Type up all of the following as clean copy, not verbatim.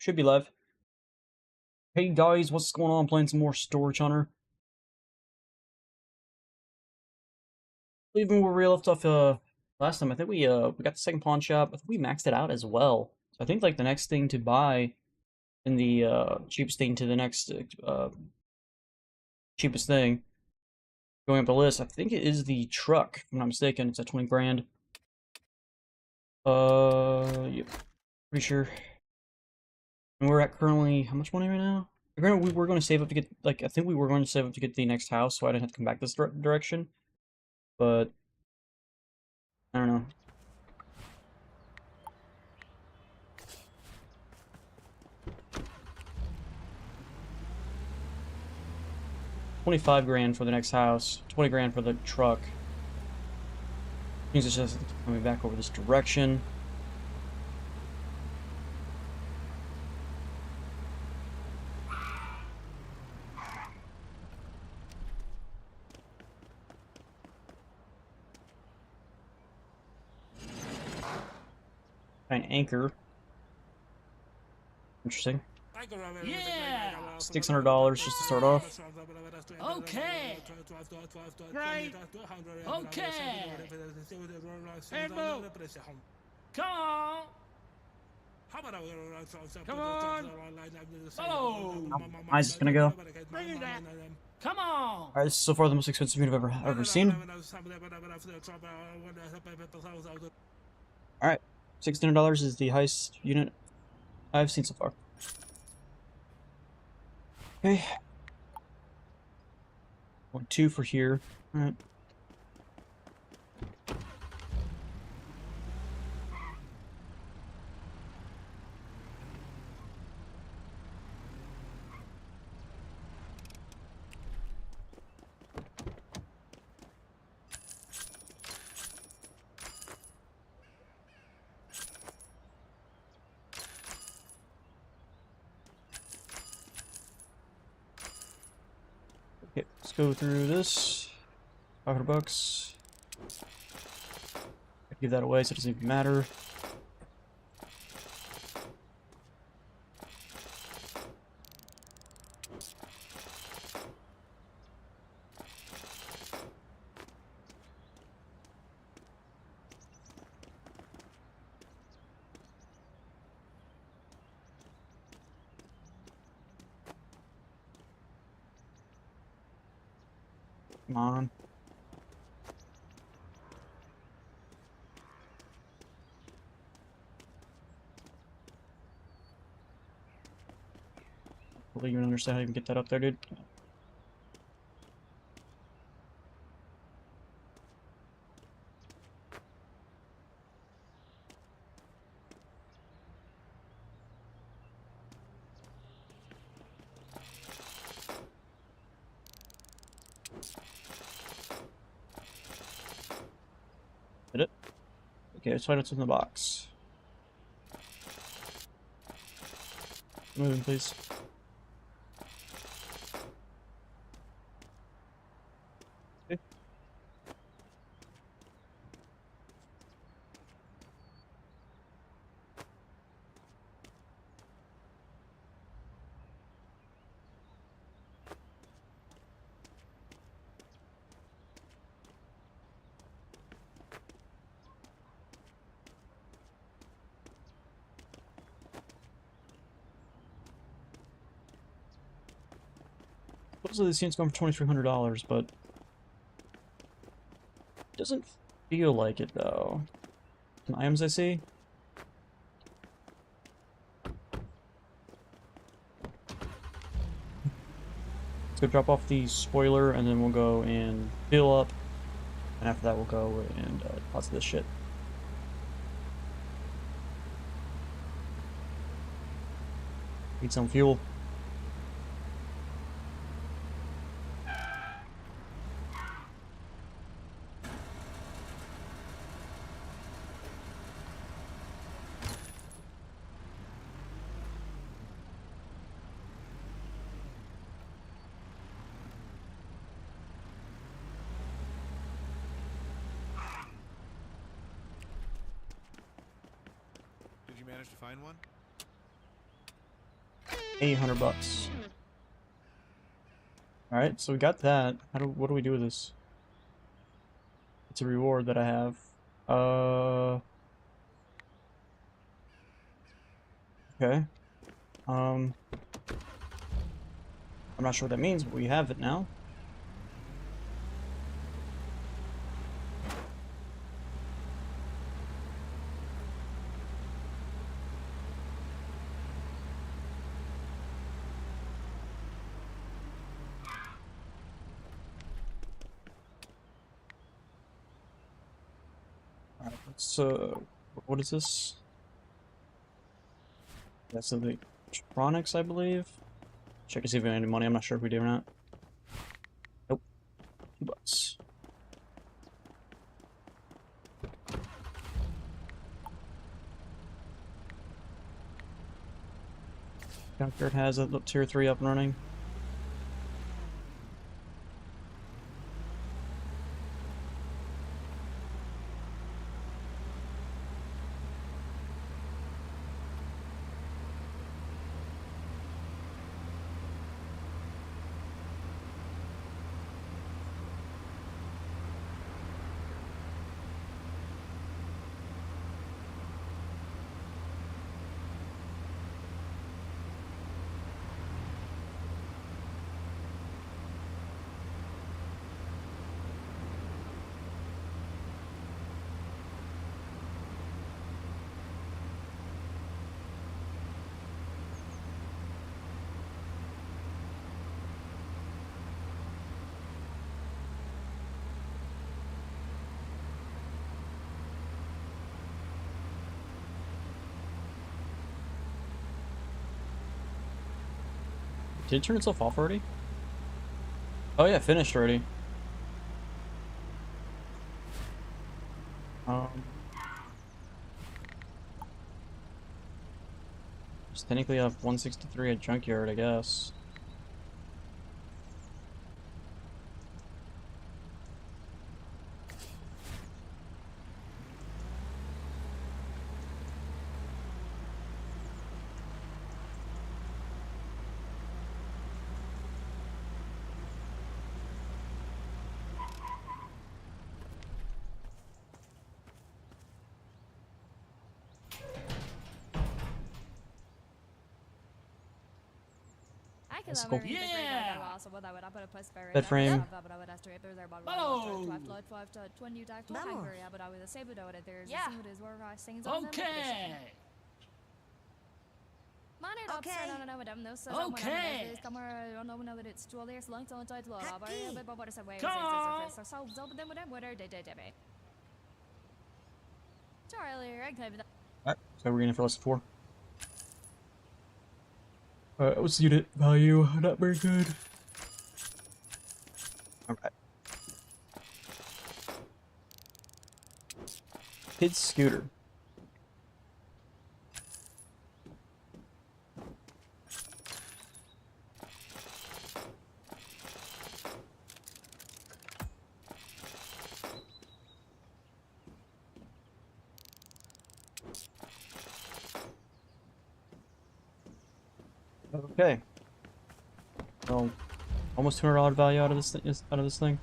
Should be live. Hey guys, what's going on? Playing some more Storage Hunter. Leaving where we left off last time, I think we got the second pawn shop. I think we maxed it out as well. So I think like the next thing to buy and the cheapest thing to the next cheapest thing going up the list, I think it is the truck, if I'm not mistaken. It's at 20 grand. Yep, pretty sure. And we're at currently how much money right now? Granted, we were going to save up to get I think we were going to save up to get the next house, so I didn't have to come back this direction. But I don't know. 25 grand for the next house, 20 grand for the truck. Means it's just coming back over this direction. An anchor. Interesting. Yeah. $600 just to start off. Okay. Right. Okay. And move. Come on. Come on. Oh. How's this gonna go? Bring it back. Come on. Alright, this is so far the most expensive unit I've ever seen. Alright, $600 is the highest unit I've seen so far. Okay. 1, 2 for here. Alright. Okay, let's go through this. $500. Give that away so it doesn't even matter. Come on. I don't even understand how you can get that up there, dude. Did it? Okay, let's find what's in the box. Moving, please. Okay. Supposedly this unit's going for $2,300, but it doesn't feel like it though. Some items I see. Let's go drop off the spoiler, and then we'll go and fill up, and after that we'll go and deposit this shit. Need some fuel. Did you manage to find one? $800. Alright, so we got that. What do we do with this? It's a reward that I have. Okay. I'm not sure what that means, but we have it now. Alright, let's, what is this? That's the electronics, I believe. Check to see if we have any money. I'm not sure if we do or not. Nope. $2. Junkyard has a tier 3 up and running. Did it turn itself off already? Oh yeah, finished already. Just technically I have 163 at Junkyard, I guess. Let's go. Yeah! Bed frame. Okay! Okay! Alright, so we're gonna fill us 4. What's the unit value? Not very good. Alright. Kid scooter. Okay. Well, almost $200 value out of this thing.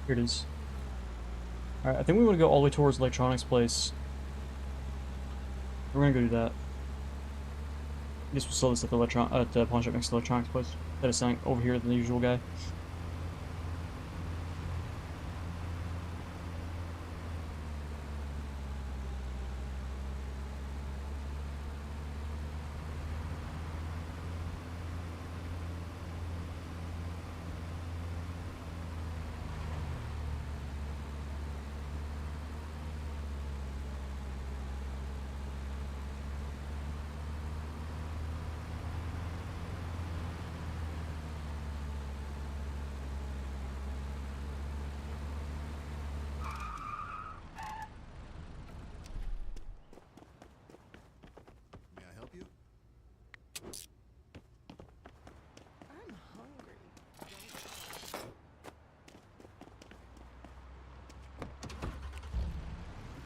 Here it is. Alright, I think we want to go all the way towards Electronics Place. We're gonna go do that. I guess we'll sell this at the pawn shop next to Electronics Place. That is selling over here than the usual guy.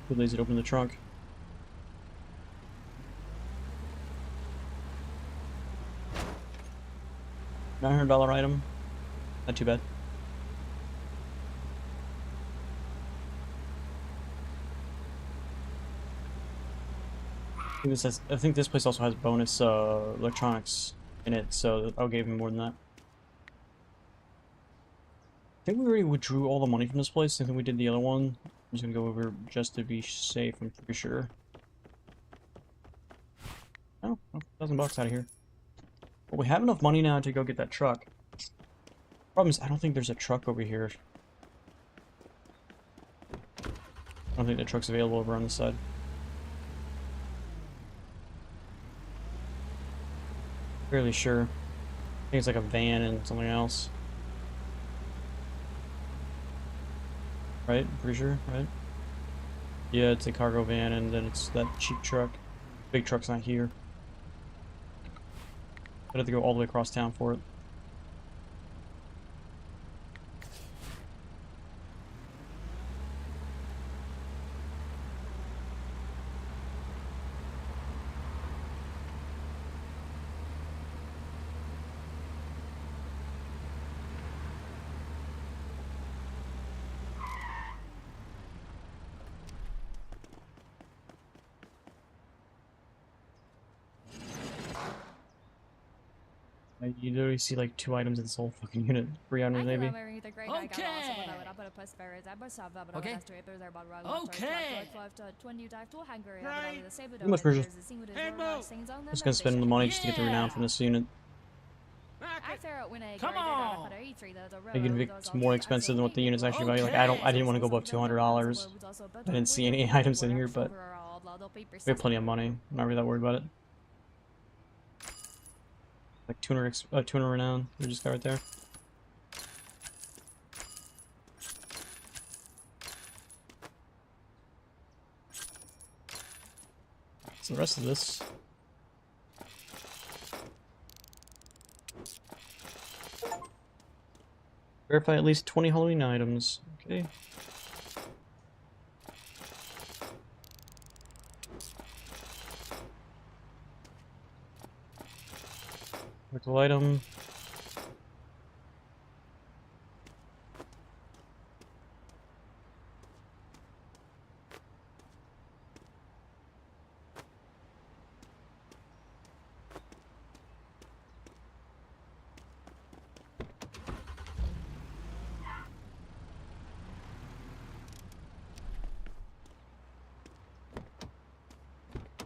Too lazy to open the trunk. $900 item. Not too bad. I think this place also has bonus electronics in it, so I'll give him more than that. I think we already withdrew all the money from this place. I think we did the other one. I'm just gonna go over just to be safe, I'm pretty sure. Oh, $1,000 out of here. But we have enough money now to go get that truck. Problem is, I don't think there's a truck over here. I don't think the truck's available over on this side. Fairly sure. I think it's like a van and something else. Right? Pretty sure, right? Yeah, it's a cargo van and then it's that cheap truck. Big truck's not here. I'd have to go all the way across town for it. You literally see like 2 items in this whole fucking unit. 3 items maybe. Okay. Okay. Too much pressure. I'm just gonna spend the money just to get the renown from this unit. Come on. Making it's more expensive than what the unit's actually value. Like I didn't want to go above $200. I didn't see any items in here, but we have plenty of money. I'm not really that worried about it. Like 200 renown. We just got right there. So the rest of this. Verify at least 20 Halloween items. Okay. Vertical item.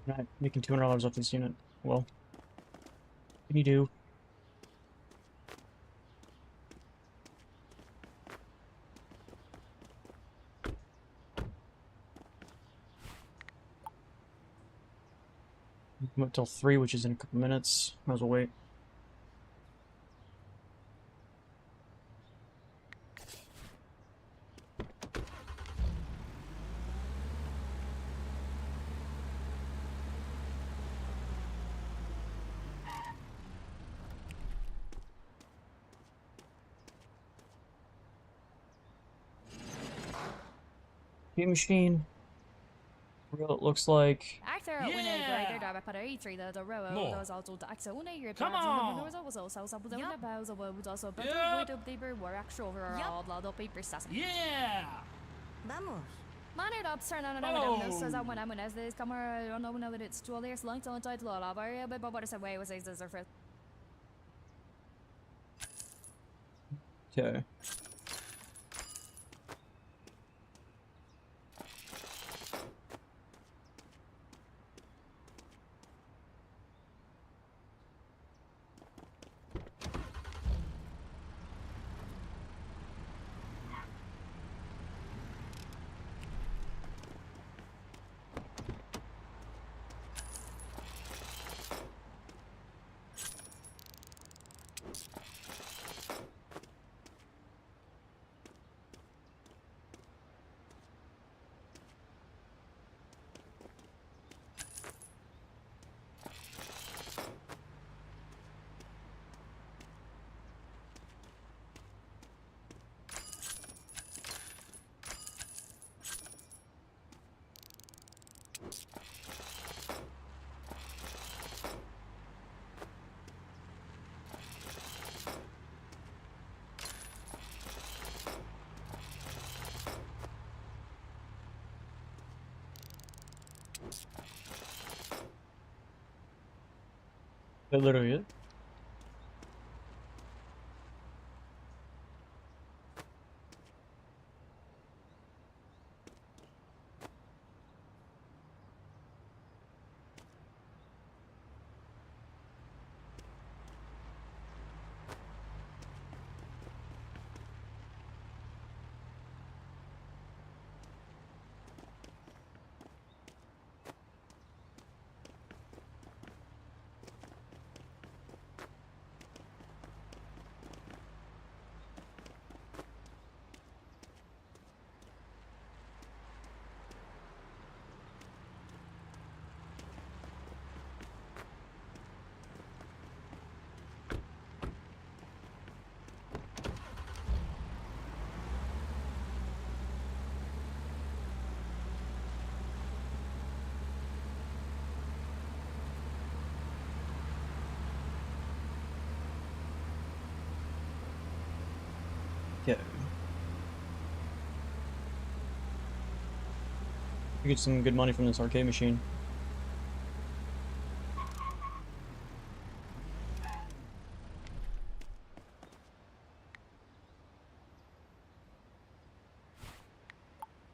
Not making $200 off this unit. Well, what can you do? Come up till 3, which is in a couple minutes. Might as well wait. Game machine. What it looks like. Yeah. More. Come on. Yeah. Vamos. Follow. Okay. That's literally it. Yeah. We get some good money from this arcade machine.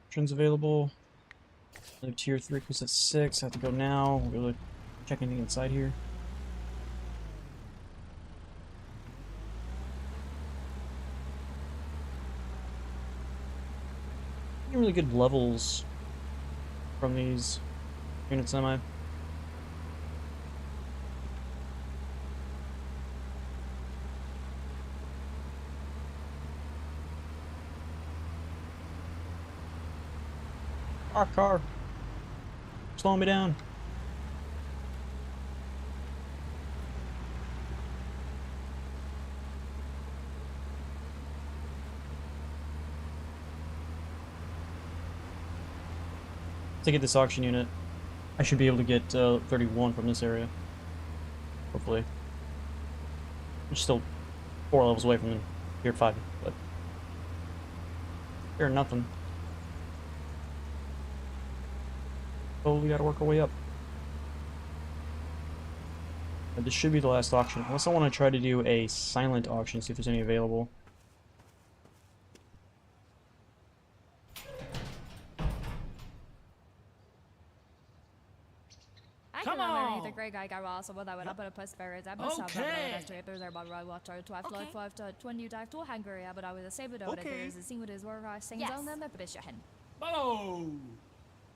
Options available. Another tier 3 because it's 6. I have to go now. We'll go check anything inside here. Getting really good levels from these units, am I? Car. Slowing me down. To get this auction unit, I should be able to get 31 from this area. Hopefully. I'm still 4 levels away from tier 5, but fair nothing. Oh, we gotta work our way up. This should be the last auction. Unless I want to try to do a silent auction, see if there's any available. Come on! The great guy got also what I would up at a post ferret. I must have there about right water to have like 5 to 20 dive to Hungary, but I was a saber dog. There's a scene with his work, I sing down them, but it's your hand. Oh!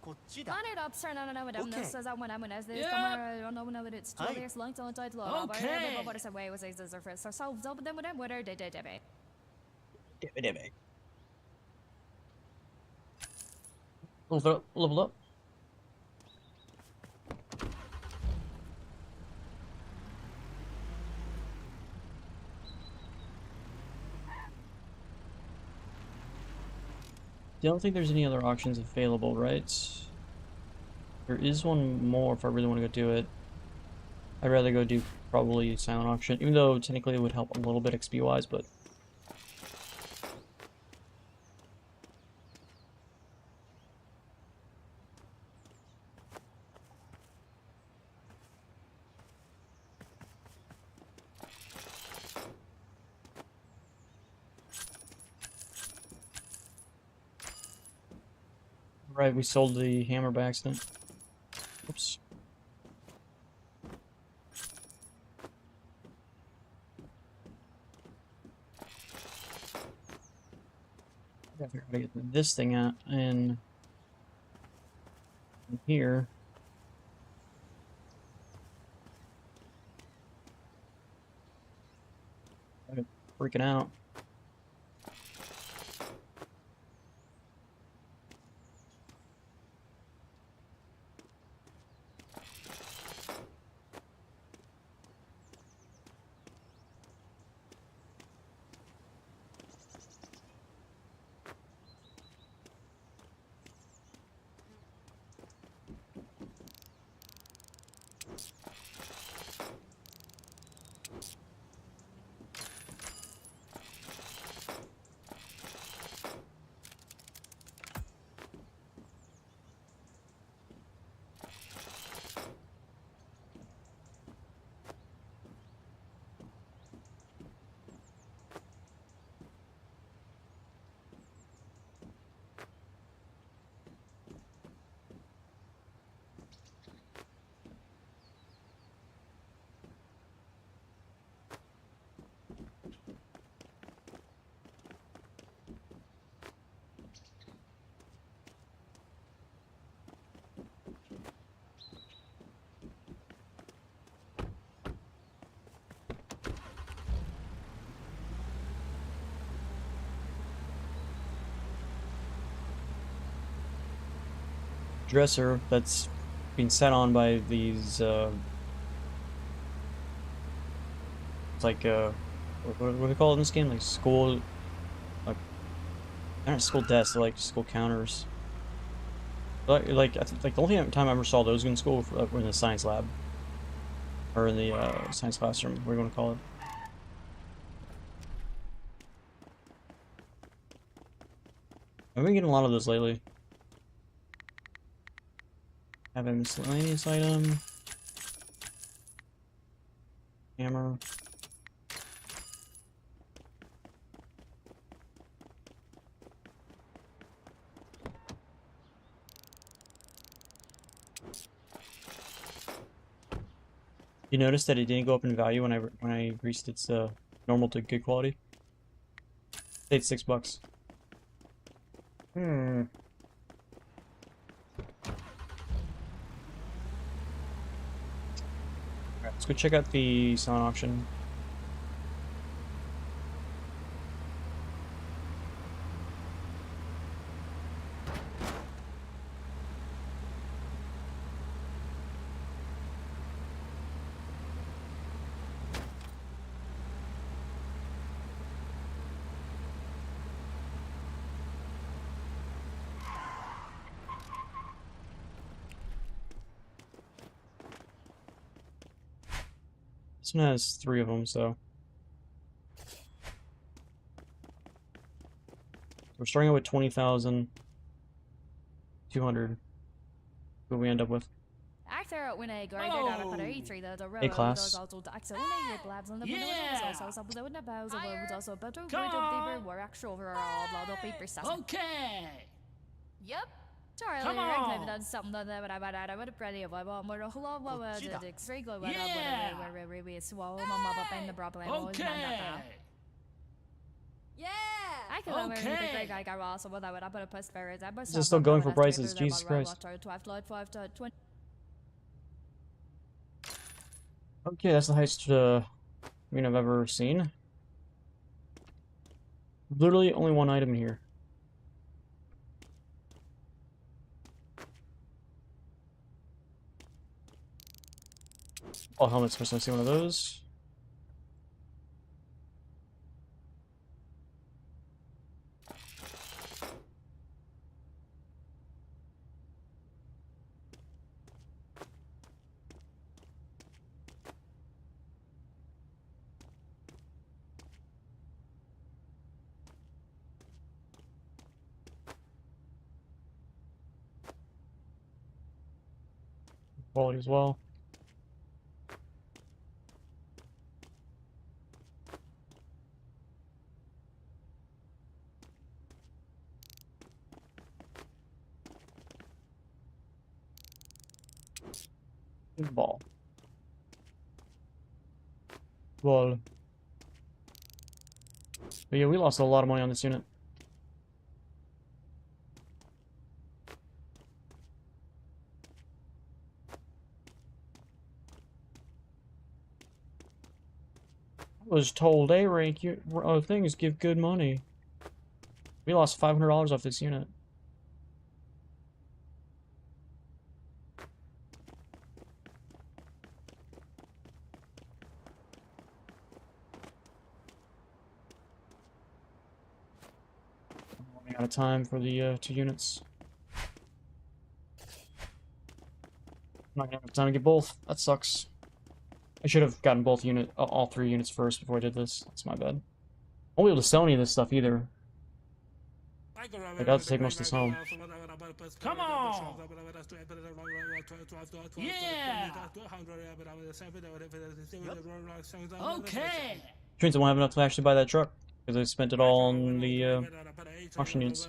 Line it up, sir. No, madam. This says I when as this summer, I don't know when it's 2 years long, don't I love. Okay. But what is away was a first. So, but then what are they did. Level up. Don't think there's any other auctions available, right? There is one more if I really want to go do it. I'd rather go do probably silent auction, even though technically it would help a little bit XP wise, but right, we sold the hammer by accident. Oops. I gotta figure out how to get this thing out in here. I'm freaking out. dresser that's being sat on by these it's like what do they call it in this game? Like school, like they're not school desks, they're like school counters. Like I think like the only time I ever saw those in school were in the science lab or in the science classroom. What are you going to call it? I've been getting a lot of those lately. Have a miscellaneous item. Hammer. You noticed that it didn't go up in value when I increased its normal to good quality? It's $6. Hmm. Alright, let's go check out the silent auction. This one has 3 of them, so we're starting out with 20,200. What we end up with? Actor when I grade out of the 3 the A class. also actor when I labs on the also some of the bows of also better good of the were actual overall lot of paper stuff. Okay. Yep. Charlie, I've done something that I would have pretty of I'm more whole lot of the extreme go where we swallow my mother and the problem. Okay. Yeah. I can remember the great guy got also what I would up at a post barriers. I This is still going for prices, Jesus Christ. Okay, that's the highest I've ever seen. Literally only one item here. Oh, helmet's supposed to see one of those. Quality as well. Ball. Ball. But yeah, we lost a lot of money on this unit. I was told A rank things give good money. We lost $500 off this unit. I'm running out of time for the 2 units. I'm not gonna have time to get both. That sucks. I should have gotten all 3 units first before I did this. That's my bad. I won't be able to sell any of this stuff either. I got to take most of this home. Come on. Yeah. Okay. Which means I won't have enough to actually buy that truck because I spent it all on the auction units.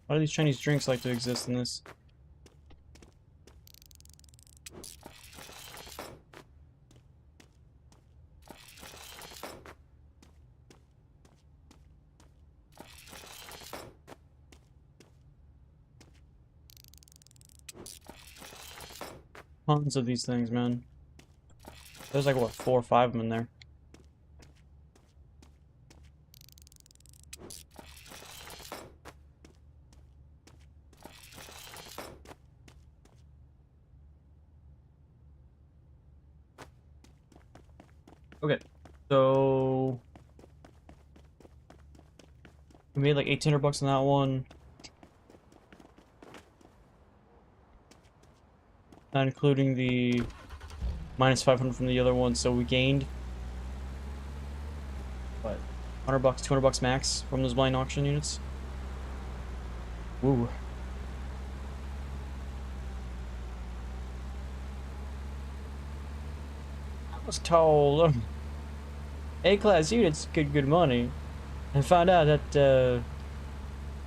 Why do these Chinese drinks like to exist in this? Tons of these things, man. There's like, what, 4 or 5 of them in there. Okay, so we made like 1,800 bucks on that one. Not including the minus 500 from the other one, so we gained what, 100 bucks, 200 bucks max from those blind auction units. Woo. I was told A-class units get good money, and found out that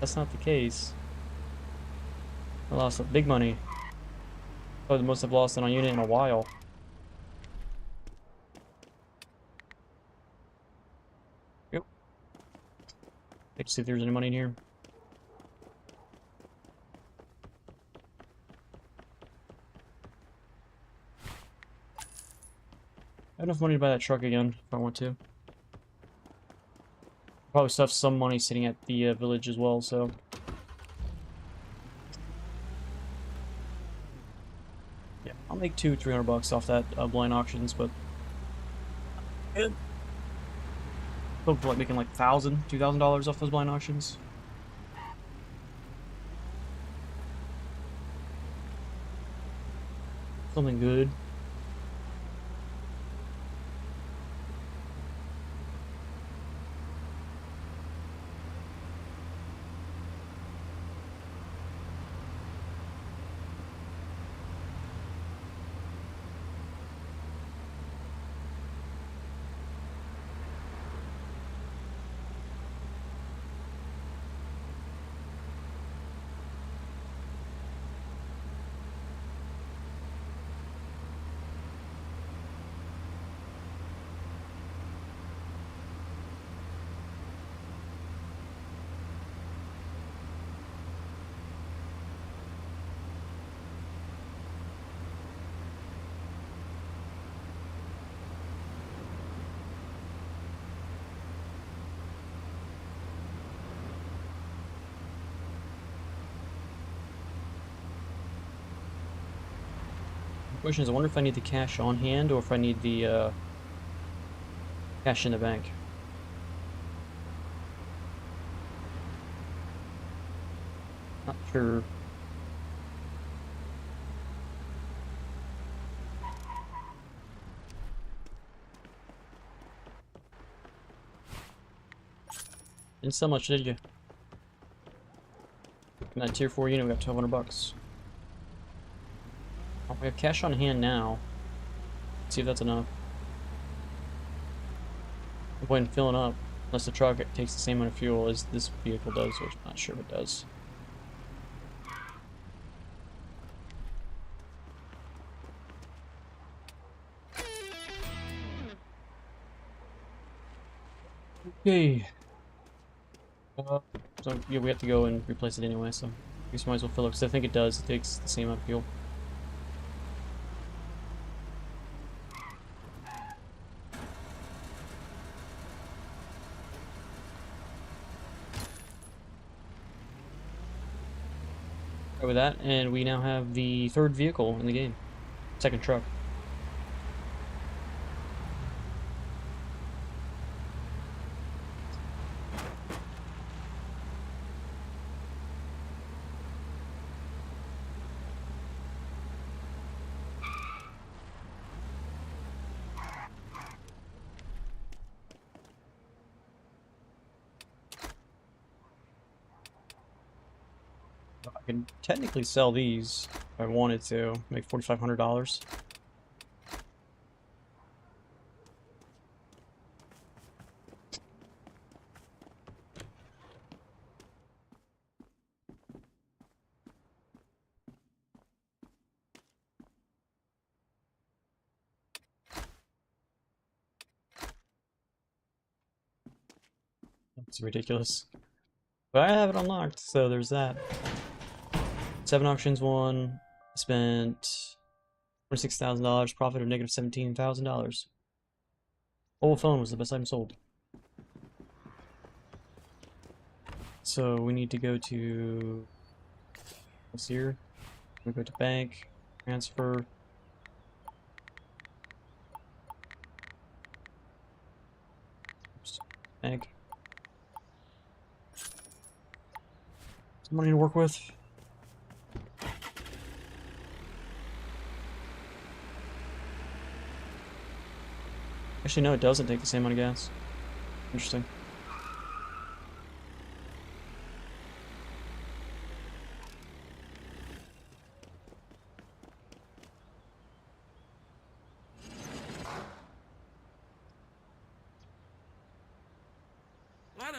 that's not the case. I lost big money. Probably the most I've lost on a unit in a while. Yep. Let's see if there's any money in here. I have enough money to buy that truck again if I want to. Probably still have some money sitting at the village as well, so. Yeah, I'll make 200-300 bucks off that blind auctions, but. Good. Hope for like making like $1,000-$2,000 off those blind auctions. Something good. Question is, I wonder if I need the cash on hand or if I need the cash in the bank. Not sure. Didn't sell much, did you? In that tier 4 unit, we got 1,200 bucks. Oh, we have cash on hand now. Let's see if that's enough. No point in filling up unless the truck takes the same amount of fuel as this vehicle does, which I'm not sure if it does. Okay. So yeah, we have to go and replace it anyway, so I guess we might as well fill it, because I think it does. It takes the same amount of fuel. With that, and we now have the 3rd vehicle in the game. 2nd truck. I can technically sell these if I wanted to, make $4,500. It's ridiculous. But I have it unlocked, so there's that. 7 auctions won. Spent $26,000. Profit of negative $17,000. Old phone was the best item sold. So we need to go to what's here? We go to bank, transfer. Oops, bank. Some money to work with. Actually, no, it doesn't take the same amount of gas. Interesting.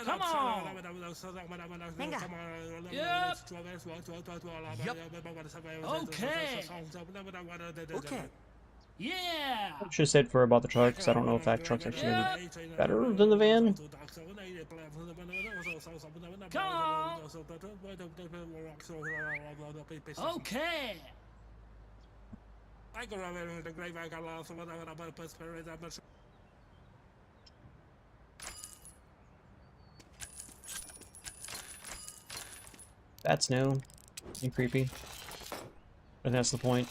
Come on! Venga. Okay. Okay. Yeah! I should have said for about the truck, because I don't know if that truck's actually gonna be better than the van. Come on! Okay. That's new and creepy. But that's the point.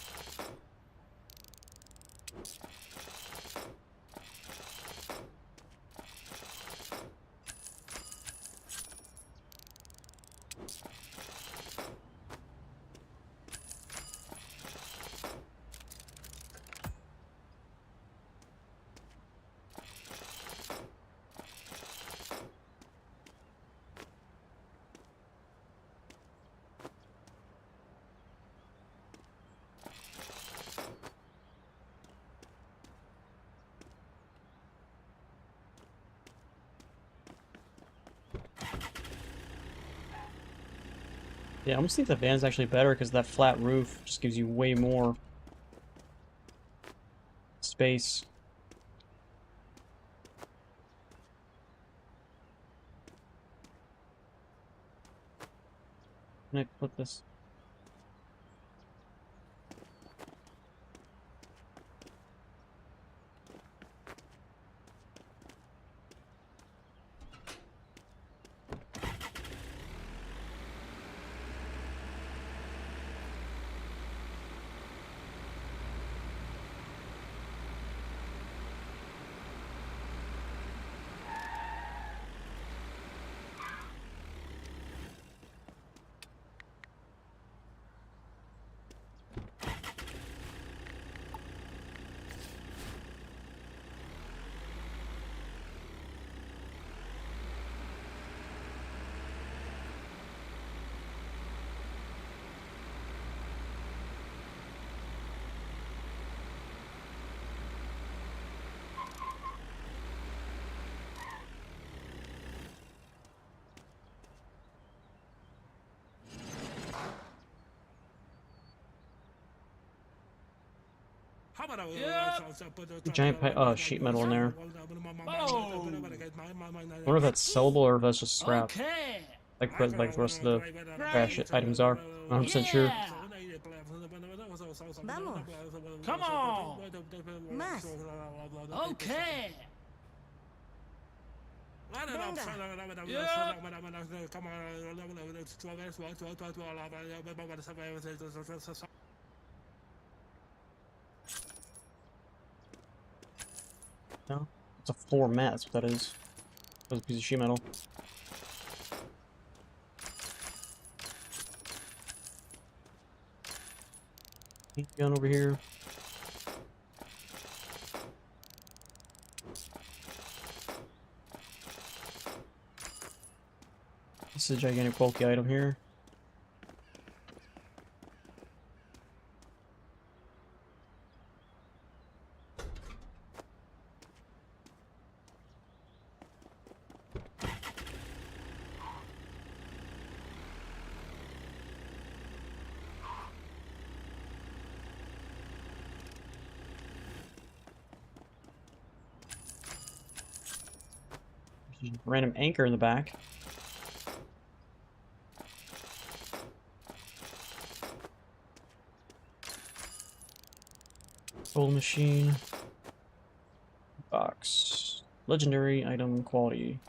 Yeah, I almost think the van's actually better because that flat roof just gives you way more space. Can I put this? Giant sheet metal in there. Oh! I wonder if that's sellable or if that's just scrap. Okay. Like the rest of the trash items are. I'm 100% sure. Yeah. Vamos. Come on! Más. Okay. No? It's a floor mat, that's what that is. That's a piece of sheet metal. Gun over here. This is a gigantic bulky item here. Random anchor in the back. Gold machine. Box. Legendary item quality.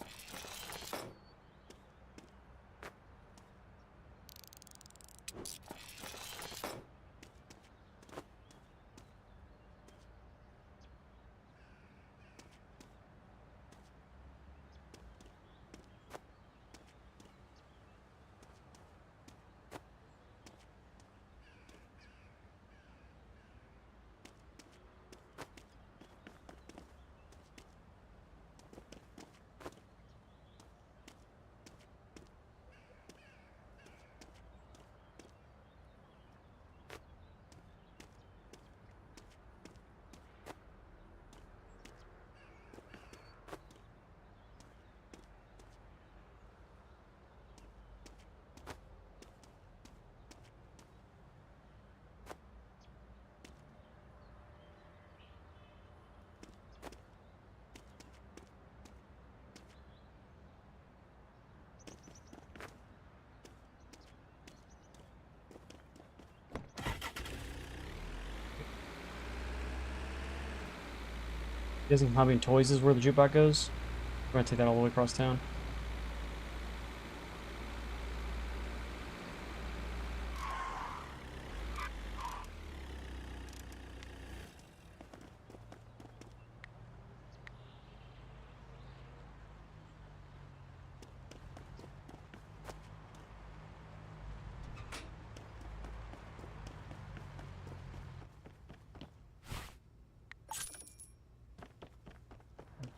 Guessing Hobby and Toys is where the jukebox goes. We're gonna take that all the way across town.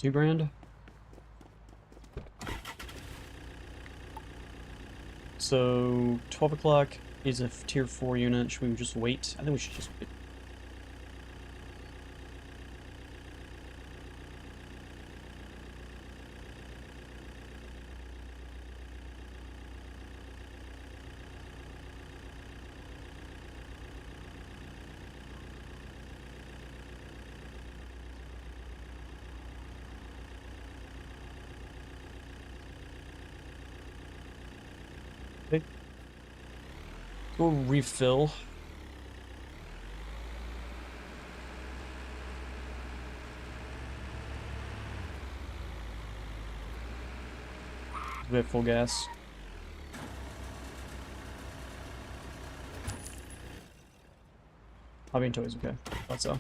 $2,000. So 12 o'clock is a tier 4 unit. Should we just wait? I think we should just wait. Okay. Go refill. We have full gas. Hobby and Toys, okay. Thought so.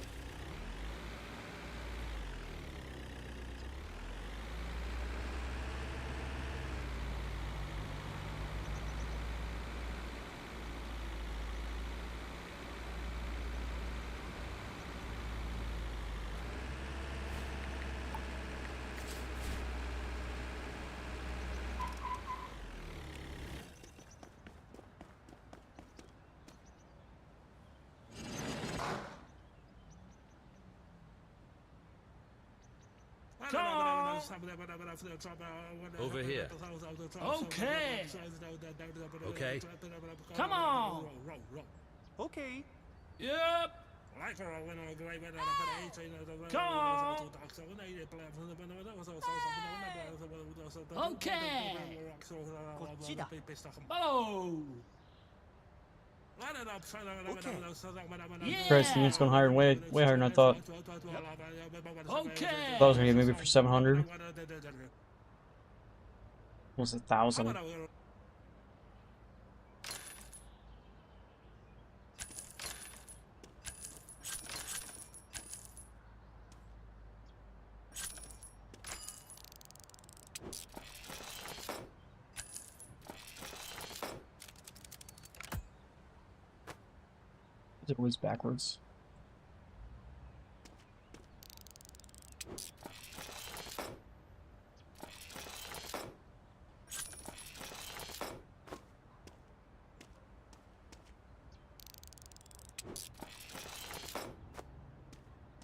Over here. Okay. Okay. Come on. Okay. Yep. Come on. Okay. こっちだ。 Oh. Christ, the unit's going higher, way higher than I thought. Okay. Thought I was gonna get maybe for 700. Almost 1,000. It was backwards.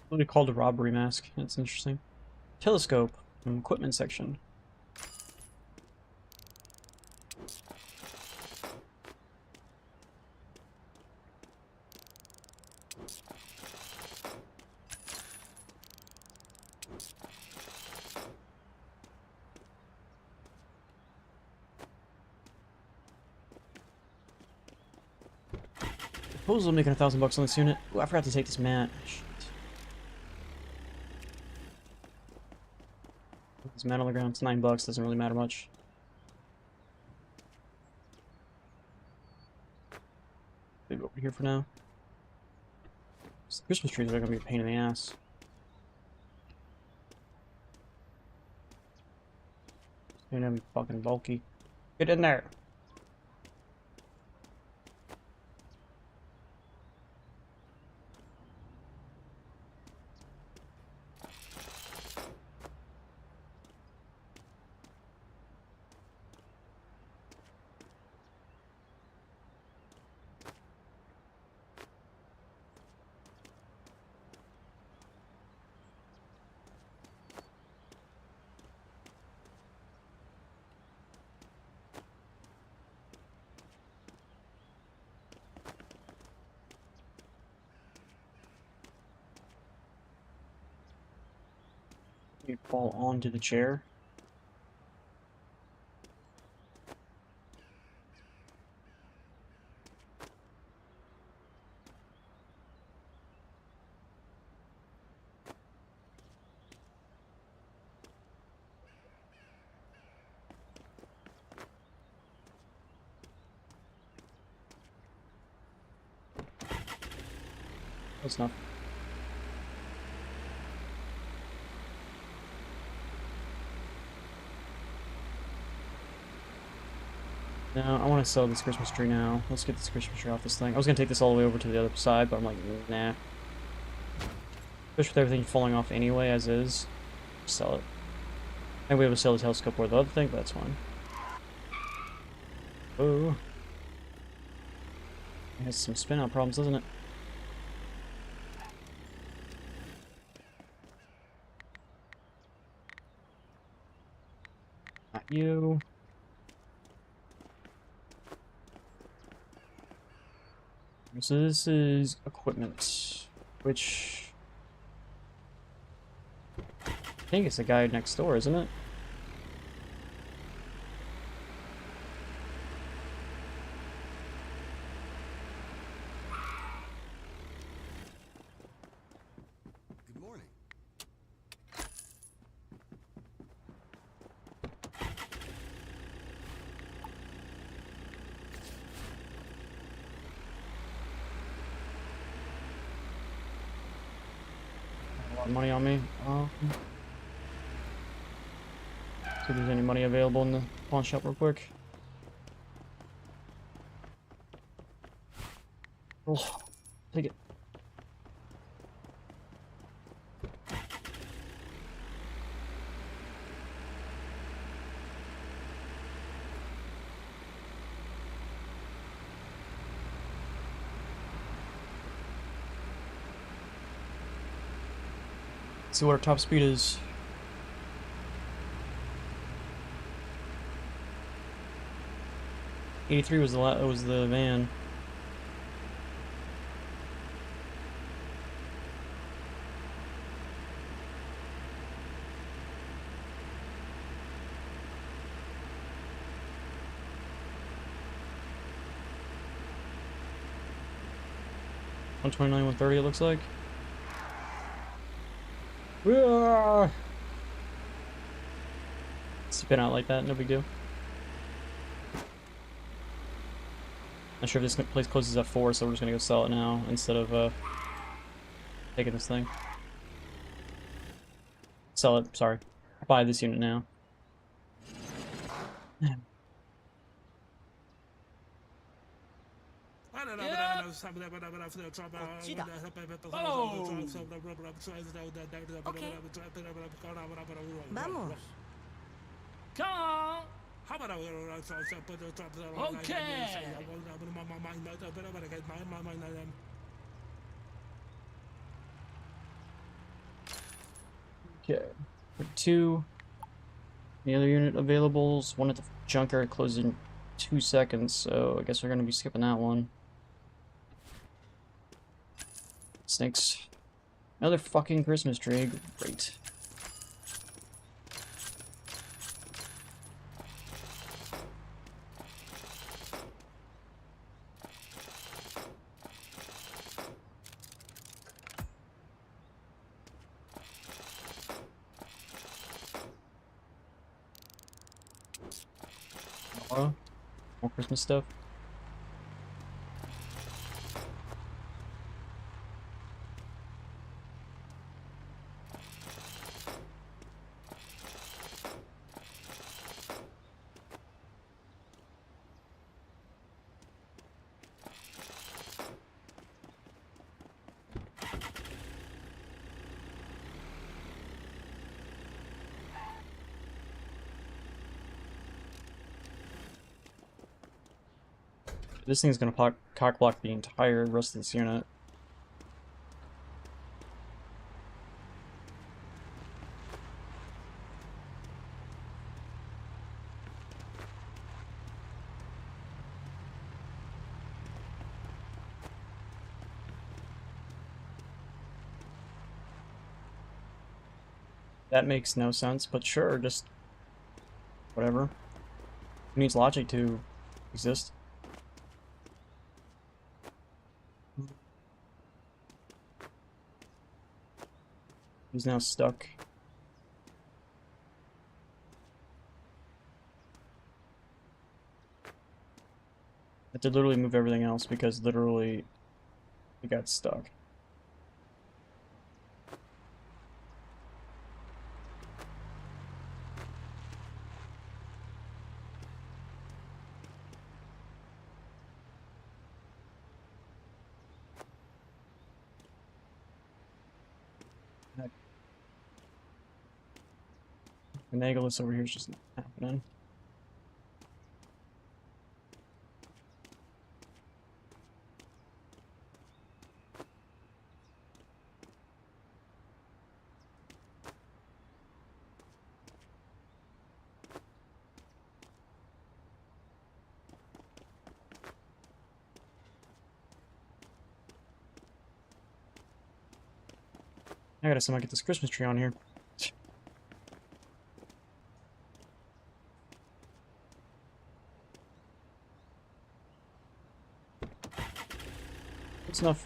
What they called a robbery mask. That's interesting. Telescope. Equipment section. Suppose I'm making $1,000 on this unit. Ooh, I forgot to take this mat. Shit. This mat on the ground. It's $9. Doesn't really matter much. Leave it over here for now. The Christmas trees are gonna be a pain in the ass. They're gonna be fucking bulky. Get in there! You fall onto the chair. That's enough. No, I want to sell this Christmas tree now. Let's get this Christmas tree off this thing. I was gonna take this all the way over to the other side, but I'm like, nah. Especially with everything falling off anyway, as is. Sell it. I think we able to sell the telescope or the other thing, but that's fine. Oh. It has some spin out problems, doesn't it? Not you. So this is equipment, which I think it's the guy next door, isn't it? Good morning. A lot of money on me. See if there's any money available in the pawn shop real quick. Oh, take it. See what our top speed is. '83 was the van. $129, $130 it looks like. Spin out like that, no big deal. Not sure if this place closes at 4, so we're just gonna go sell it now instead of taking this thing. Sell it, sorry. Buy this unit now. Vamos. Come on. Okay. 2. The other unit availables. One at the junkyard closes in 2 seconds, so I guess we're gonna be skipping that one. Snakes. Another fucking Christmas tree. Great. more Christmas stuff. This thing's gonna cock block the entire rest of this unit. That makes no sense, but sure, just whatever. It needs logic to exist. He's now stuck. I had to literally move everything else because literally it got stuck. The Nagelus over here is just not happening. I gotta somehow get this Christmas tree on here. That's enough.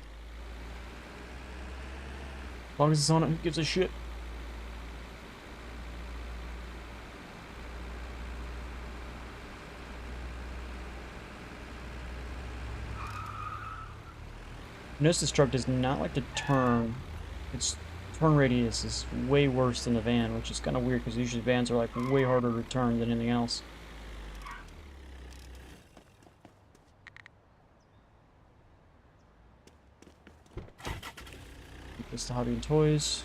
As long as it's on it, who gives a shit? Notice this truck does not like to turn. Its turn radius is way worse than the van, which is kind of weird because usually vans are like way harder to turn than anything else. Keep this to Hobby and Toys.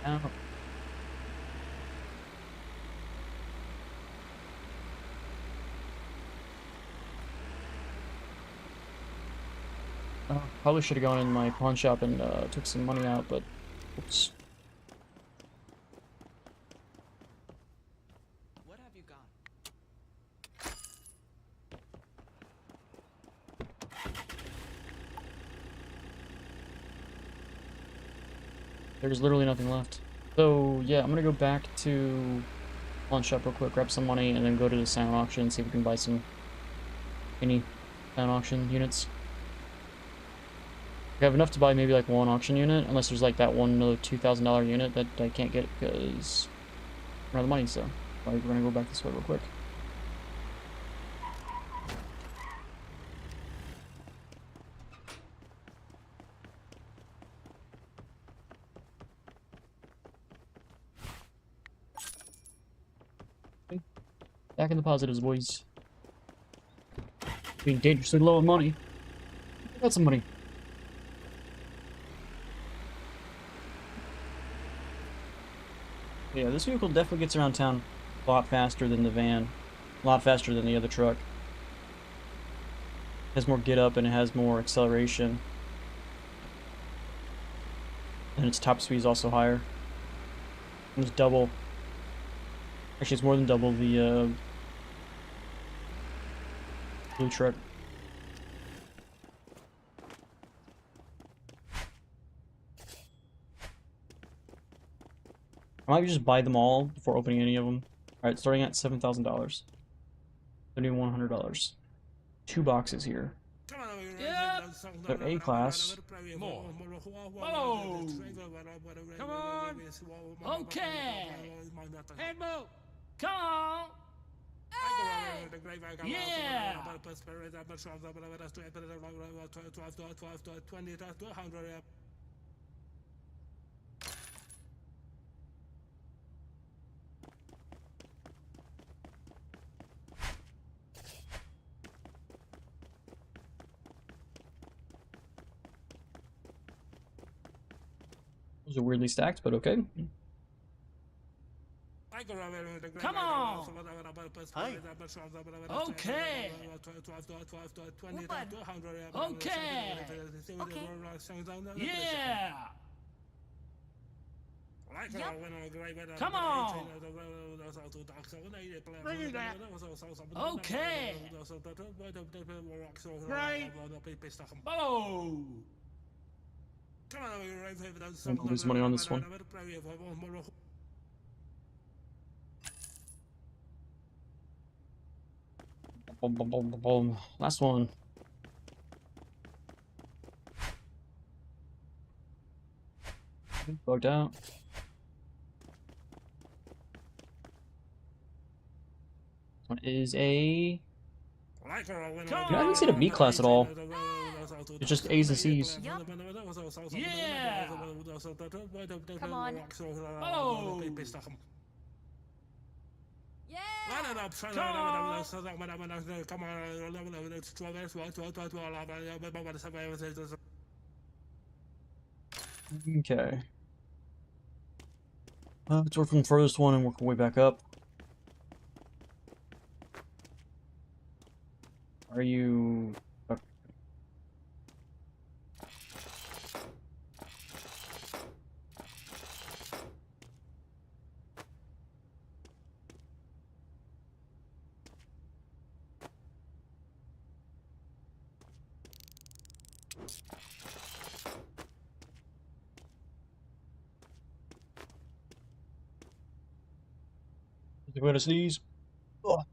Ow. Probably should have gone in my pawn shop and took some money out, but oops. What have you got? There's literally nothing left. So yeah, I'm gonna go back to pawn shop real quick, grab some money, and then go to the silent auction and see if we can buy any silent auction units. I have enough to buy maybe like one auction unit, unless there's like that one another $2,000 unit that I can't get because I'm out of money. So we're gonna go back this way real quick. Back in the positives, boys. Being dangerously low on money. I got some money. Yeah, this vehicle definitely gets around town a lot faster than the van. A lot faster than the other truck. It has more get up and it has more acceleration. And its top speed is also higher. It's double. Actually, it's more than double the blue truck. I might just buy them all before opening any of them. Alright, starting at $7,000. $3,100. 2 boxes here. So A class. More. Whoa. Come on. Okay. Headboat. Come on. Yeah. Those are weirdly stacked, but okay. Come on. Hi. Okay. Okay. Yeah. Come on. Okay. Right. Oh. I'm gonna lose money on this one. Boom, boom, boom, boom, boom. Last one. Bugged out. This one is a... Come I haven't seen a B class at all. It's just A's and C's. Yeah. Come on. Oh. Okay. Let's work from the furthest one and work our way back up. Are you... Go to sneeze. Ugh.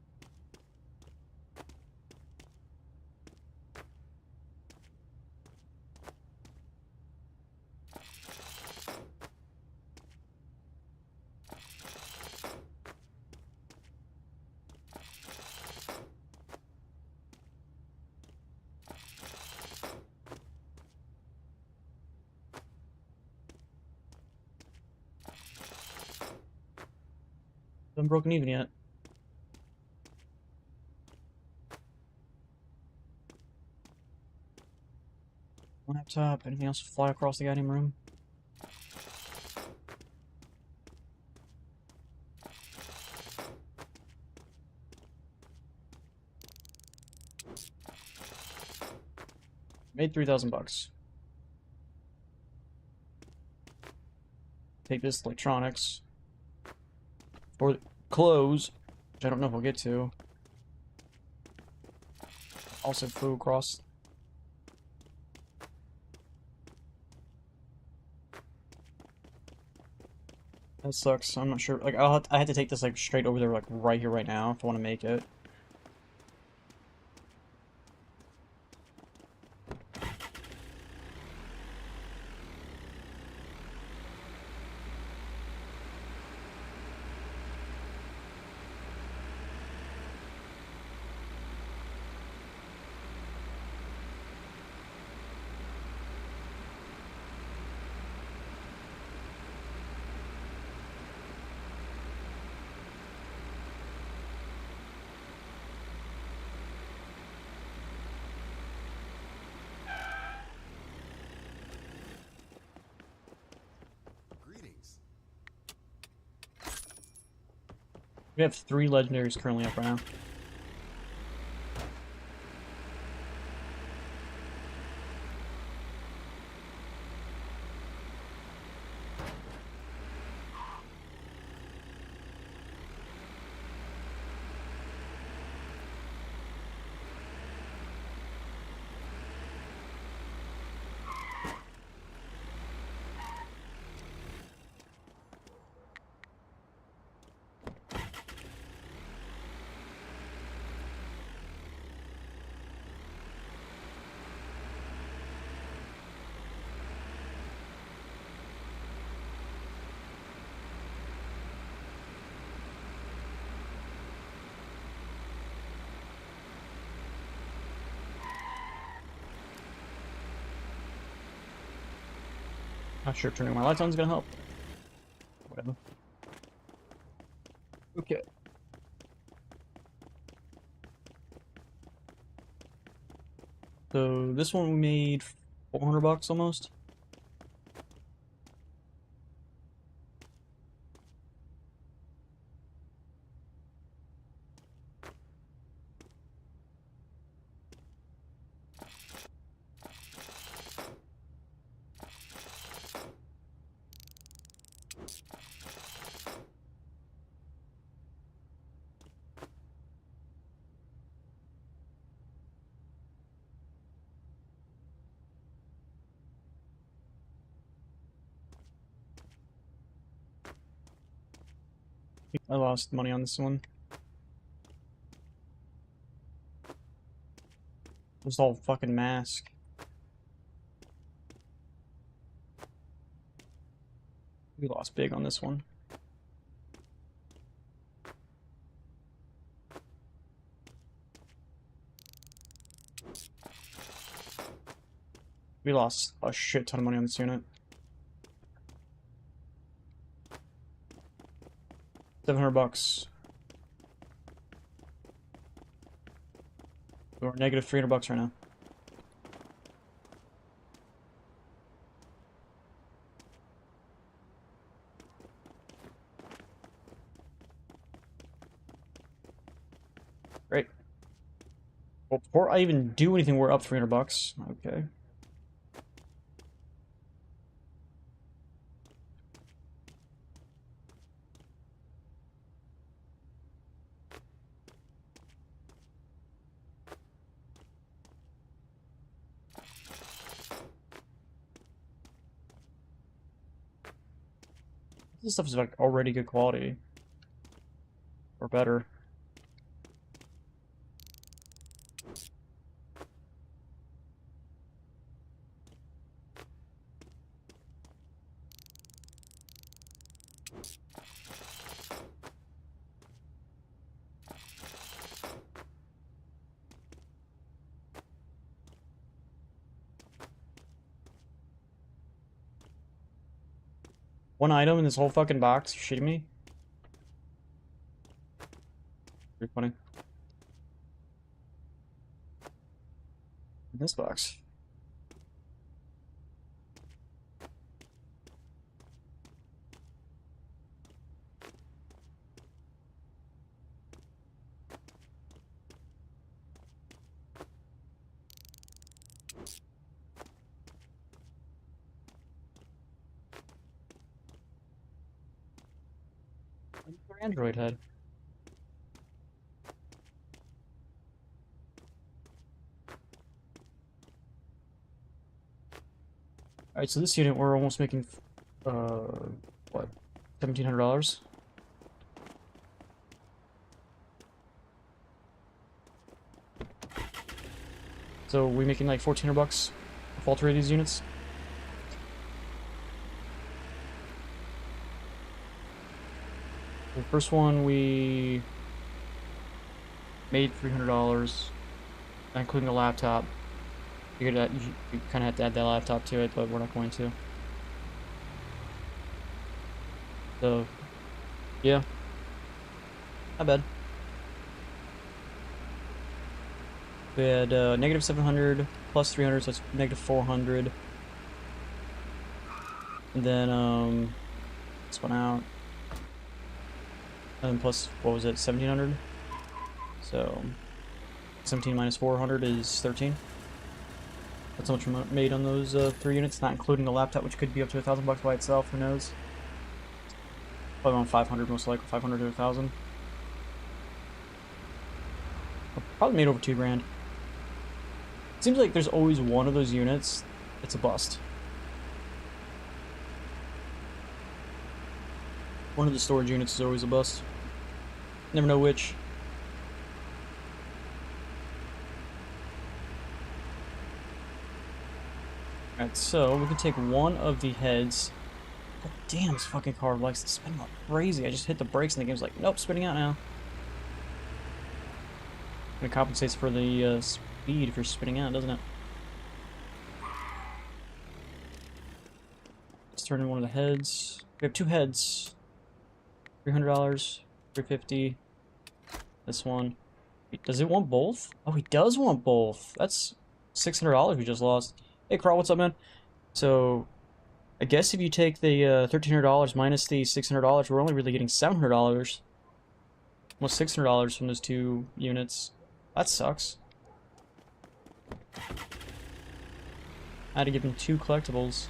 Haven't broken even yet. Laptop, anything else fly across the goddamn room? Made $3,000. Take this electronics. Or clothes, which I don't know if we'll get to. Also flew across. That sucks. I'm not sure. Like, I had to take this like straight over there, like right here, right now, if I want to make it. Greetings. We have 3 legendaries currently up right now. Not sure if turning my lights on is gonna help. Whatever. Okay. So this one we made $400 almost. I lost money on this one. Just all fucking mask. We lost big on this one. We lost a shit ton of money on this unit. 700 bucks. We're negative 300 bucks right now. Great. Well, before I even do anything, we're up 300 bucks. Okay. This stuff is like already good quality. Or better. One item in this whole fucking box? You shitting me? Pretty funny. In this box. Android head. Alright, so this unit we're almost making what? $1,700? So we're making like 1,400 bucks with all three of these units. The first one we made $300, including the laptop. Figured that you kind of have to add that laptop to it, but we're not going to. So, yeah, not bad. We had negative 700 plus 300, so it's negative 400. And then this one out. And plus, what was it, 1,700? So, 17 minus 400 is 13. That's how much we made on those 3 units, not including the laptop, which could be up to $1,000 by itself, who knows. Probably around 500, most likely, 500 to 1,000. Probably made over 2 grand. It seems like there's always one of those units that's a bust. One of the storage units is always a bust. Never know which. Alright, so we can take one of the heads. God damn, this fucking car likes to spin like crazy. I just hit the brakes and the game's like, nope, spinning out now. And it compensates for the speed if you're spinning out, doesn't it? It's turn in one of the heads. We have 2 heads. $300, $350. This one. Wait, does it want both? Oh, he does want both. That's $600 we just lost. Hey, Carl, what's up, man? So, I guess if you take the $1,300 minus the $600, we're only really getting $700. Almost $600 from those 2 units. That sucks. I had to give him 2 collectibles.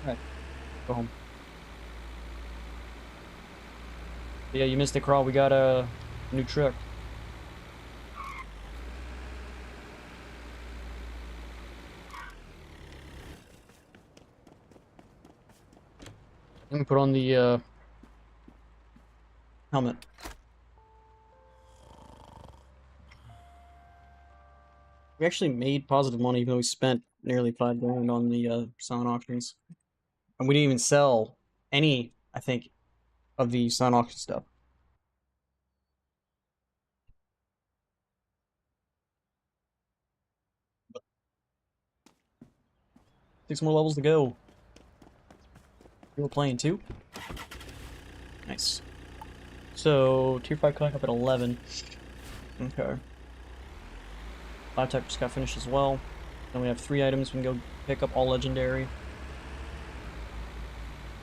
Alright, go home. Yeah, you missed it, Crawl. We got a new truck. Let me put on the helmet. We actually made positive money, even though we spent nearly $5 grand on the silent auctions, and we didn't even sell any, I think, of the silent auction stuff. 6 more levels to go. You were playing too? Nice. So, tier 5 coming up at 11. Okay. 5 type just got finished as well. Then we have 3 items we can go pick up, all legendary.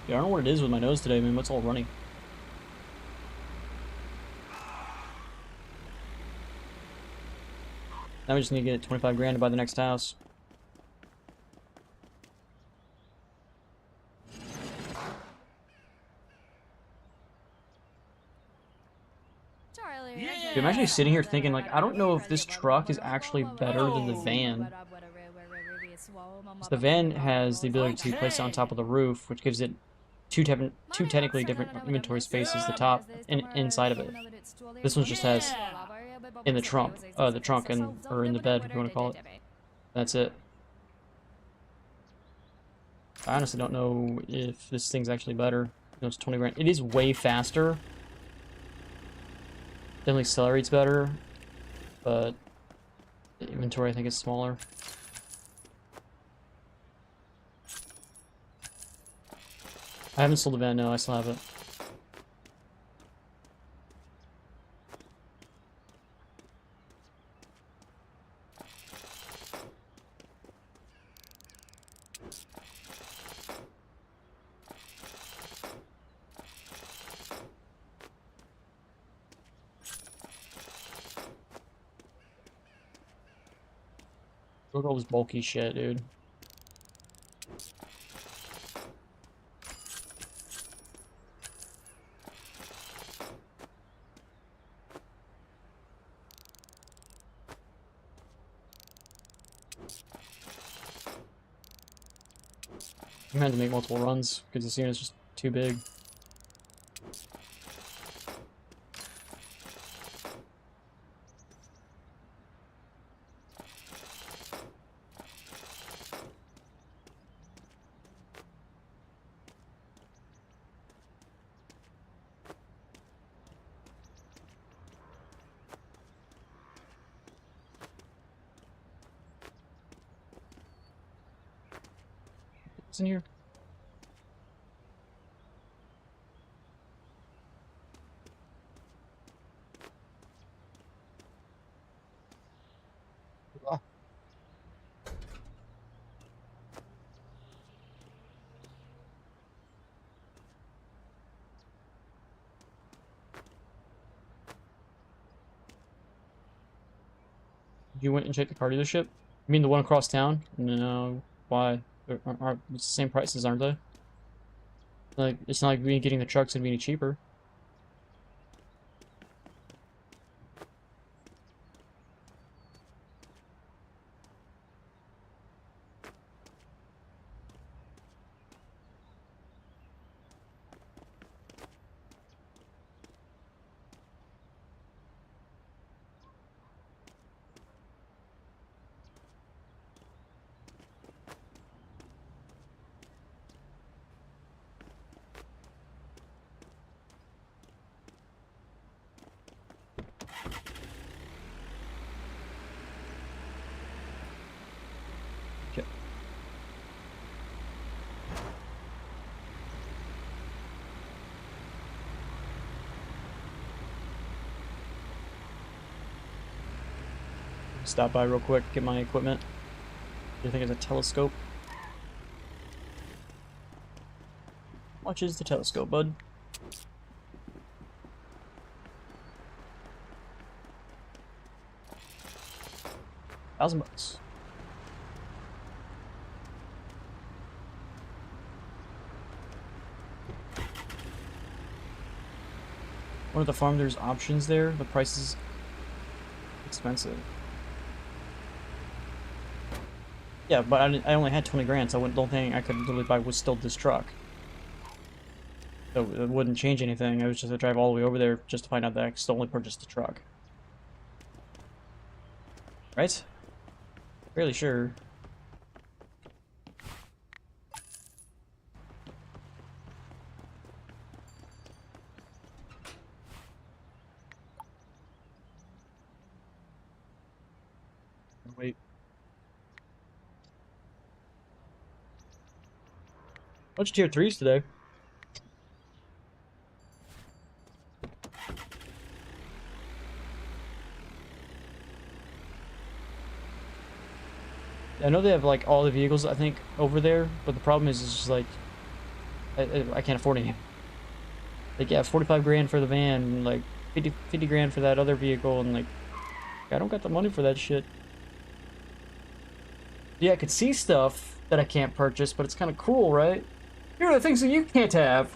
Yeah, I don't know what it is with my nose today, man. What's all running? Now we just need to get 25 grand to buy the next house. Dude, I'm actually sitting here thinking, like, I don't know if this truck is actually better than the van. The van has the ability to place it on top of the roof, which gives it two technically different inventory spaces, the top and inside of it. This one just has in the trunk and or in the bed, if you want to call it. That's it. I honestly don't know if this thing's actually better. You know, it's 20 grand. It is way faster. Definitely accelerates better, but the inventory I think is smaller. I haven't sold the van, no, I still have it. Look at all this bulky shit, dude. I'm had to make multiple runs because this unit's just too big. What's in here? Ah. You went and checked the car dealership? You mean the one across town? No. Why? It's the same prices, aren't they? Like, it's not like me getting the truck's gonna be any cheaper. stop by real quick, get my equipment. I think it's a telescope. How much is the telescope, bud? $1,000. One at the farm, there's options there. The price is expensive. Yeah, but I only had 20 grand, so the only thing I could literally buy was still this truck. So it wouldn't change anything. I was just to drive all the way over there just to find out that I could still only purchase the truck. Right? Fairly sure. Wait. Bunch of tier 3s today. I know they have like all the vehicles I think over there, but the problem is it's just like I can't afford any. Like yeah, 45 grand for the van, and like 50 grand for that other vehicle, and like I don't got the money for that shit. Yeah, I could see stuff that I can't purchase, but it's kind of cool, right? Here are the things that you can't have.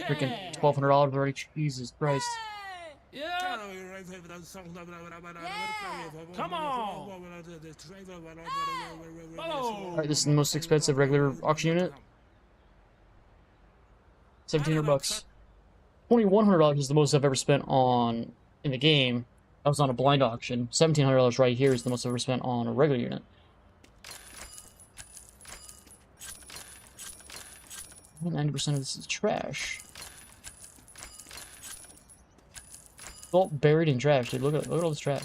Freaking $1,200 already. Jesus Christ. Yeah. Come on. Alright, this is the most expensive regular auction unit. 1,700 bucks. $2,100 is the most I've ever spent on in the game. I was on a blind auction. $1,700 right here is the most I've ever spent on a regular unit. 90% of this is trash. It's all buried in trash, dude. Look at all this trash.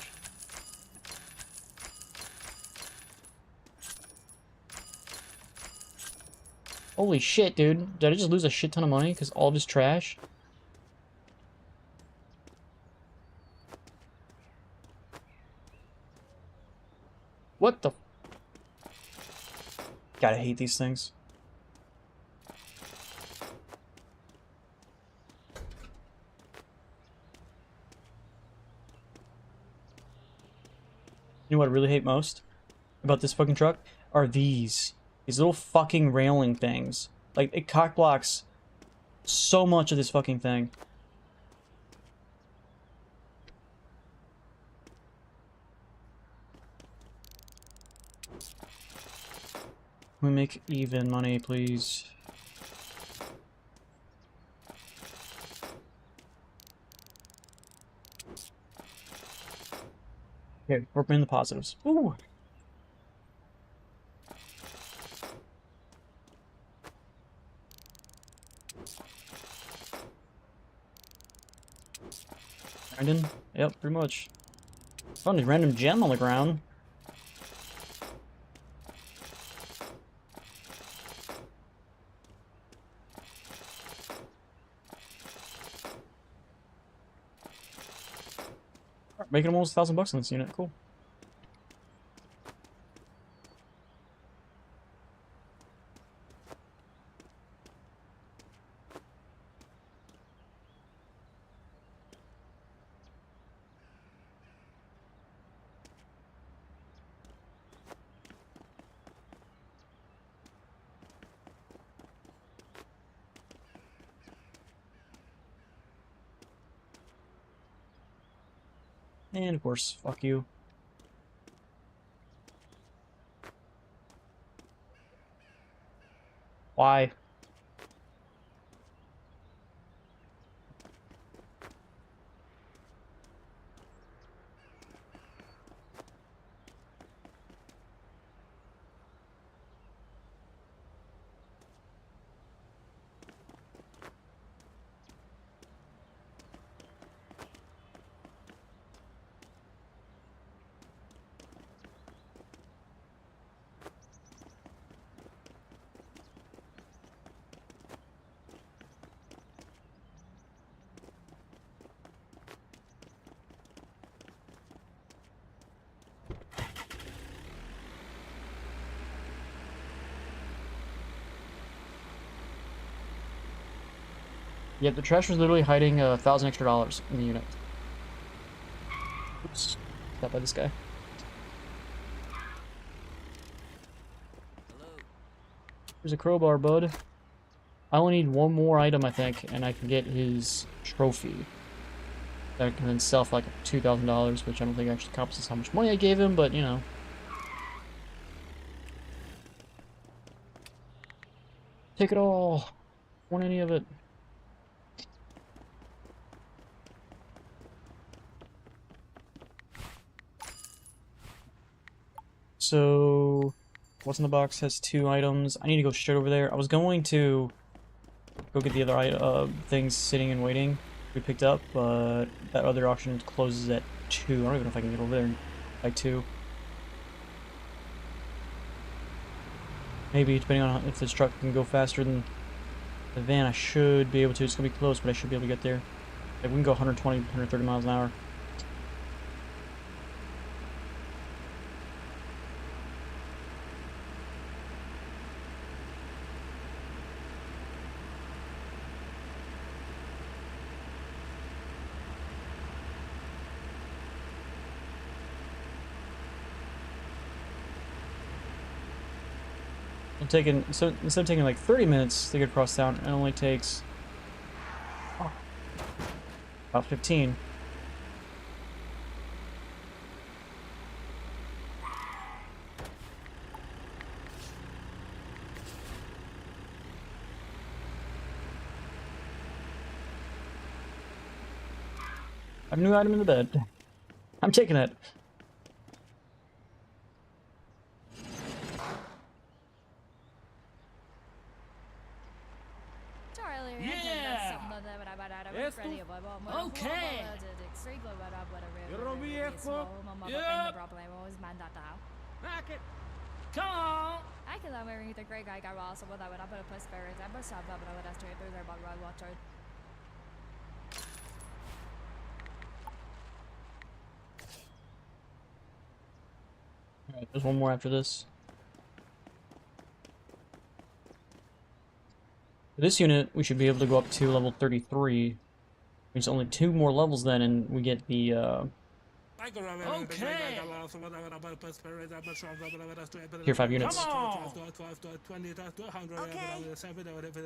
Holy shit, dude. Did I just lose a shit ton of money because all this trash? What the? God, I hate these things. You know what I really hate most about this fucking truck? Are these little fucking railing things. Like, it cock blocks so much of this fucking thing. Can we make even money, please? Okay, we're in the positives. Ooh! Brandon? Yep, pretty much. Found a random gem on the ground. Making almost $1,000 on this unit. Cool. And of course, fuck you. Why? Yep, the trash was literally hiding $1,000 extra in the unit. Oops. Got by this guy. Here's a crowbar, bud. I only need one more item, I think, and I can get his trophy. That I can then sell for like $2,000, which I don't think actually compensates how much money I gave him, but you know. Take it all. Want any of it? So, what's in the box has 2 items. I need to go straight over there. I was going to go get the other things sitting and waiting we picked up, but that other auction closes at 2. I don't even know if I can get over there by 2. Maybe, depending on if this truck can go faster than the van, I should be able to. It's going to be close, but I should be able to get there. Like, we can go 120, 130 miles an hour. So instead of taking like 30 minutes to get across town, it only takes about 15. I have a new item in the bed. I'm taking it. Okay. Yep. Back it. Come on. I can let me the great guy got raw, so without I put a plus spirit, I must have that, but I would have to there's about right watcher. Alright, there's one more after this. For this unit, we should be able to go up to level 33. There's only 2 more levels then, and we get the, Okay. Tier 5 units. Come on.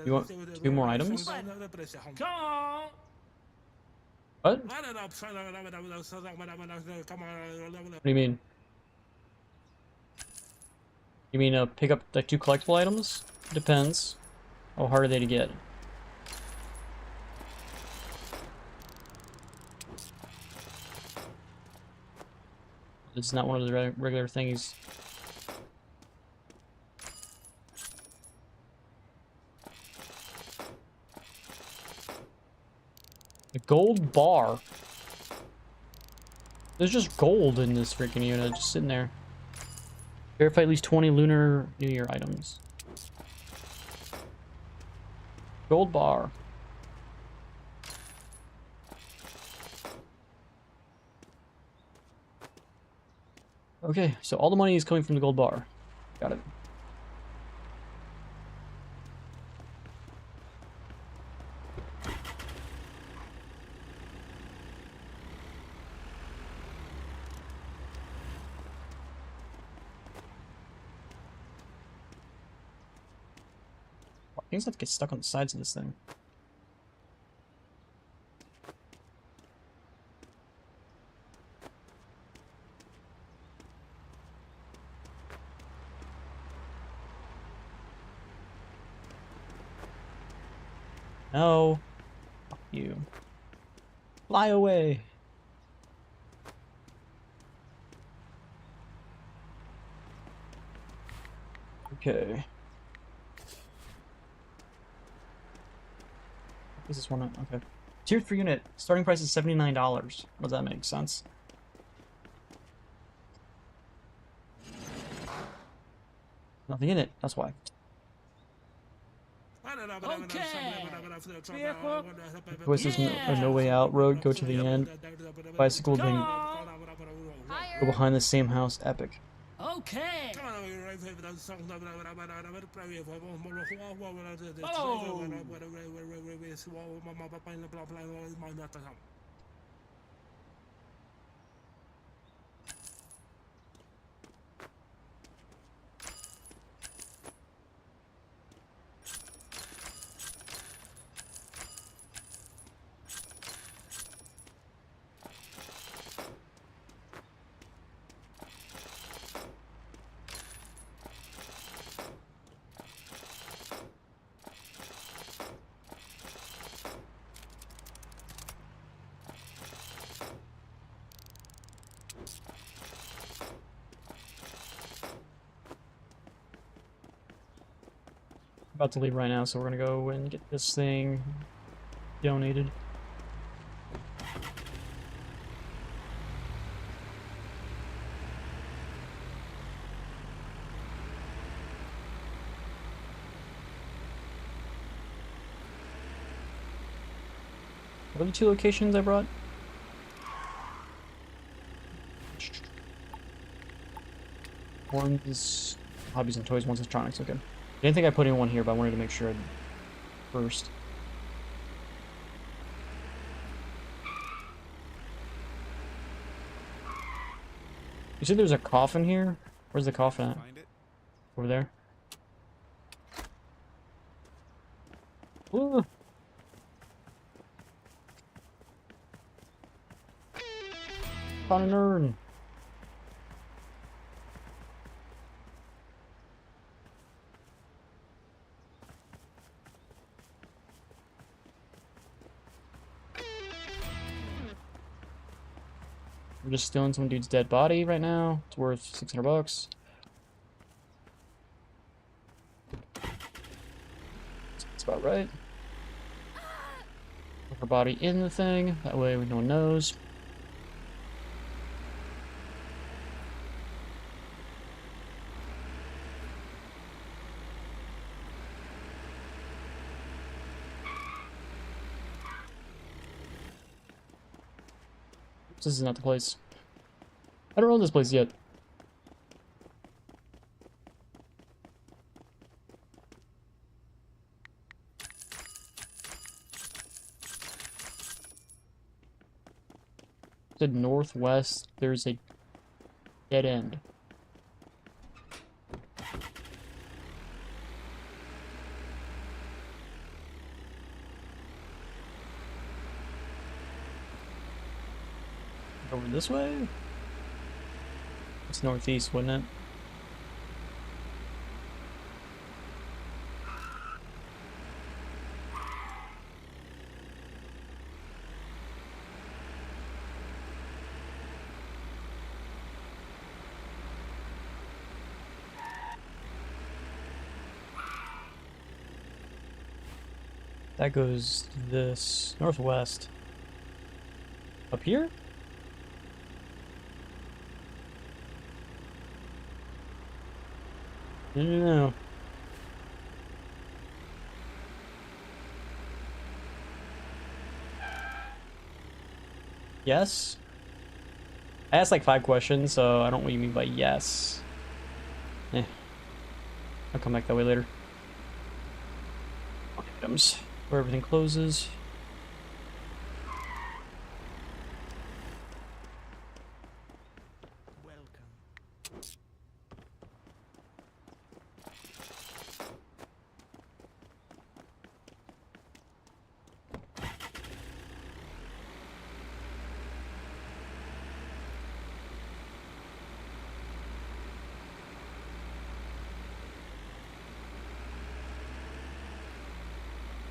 You want 2 more items? Come on. What? What do you mean? You mean, pick up like 2 collectible items? Depends. How hard are they to get? This is not one of the regular things. A gold bar. There's just gold in this freaking unit, just sitting there. Verify at least 20 Lunar New Year items. Gold bar. Okay, so all the money is coming from the gold bar. Got it. Things have to get stuck on the sides of this thing. No. Fuck you. Fly away. Okay. This is one. Okay. Tier 3 unit. Starting price is $79. Does that make sense? Nothing in it. That's why. Okay. Voice is no way out. Road. Go to the end. Bicycle. Then go behind the same house. Epic. Okay. About to leave right now, so we're gonna go and get this thing donated. What are the 2 locations I brought? One's hobbies and toys, one's electronics. Okay. I didn't think I put in one here, but I wanted to make sure first. You said there's a coffin here? Where's the coffin at? Find it? Over there? Ooh. Found an urn. We're just stealing some dude's dead body right now. It's worth 600 bucks. That's about right. Put her body in the thing. That way no one knows. This is not the place. I don't own this place yet. To northwest, there's a dead end. Over this way? It's northeast, wouldn't it? That goes this northwest. Up here? No. Yes? I asked like 5 questions, so I don't know what you mean by yes. Eh. I'll come back that way later. Items. Where everything closes.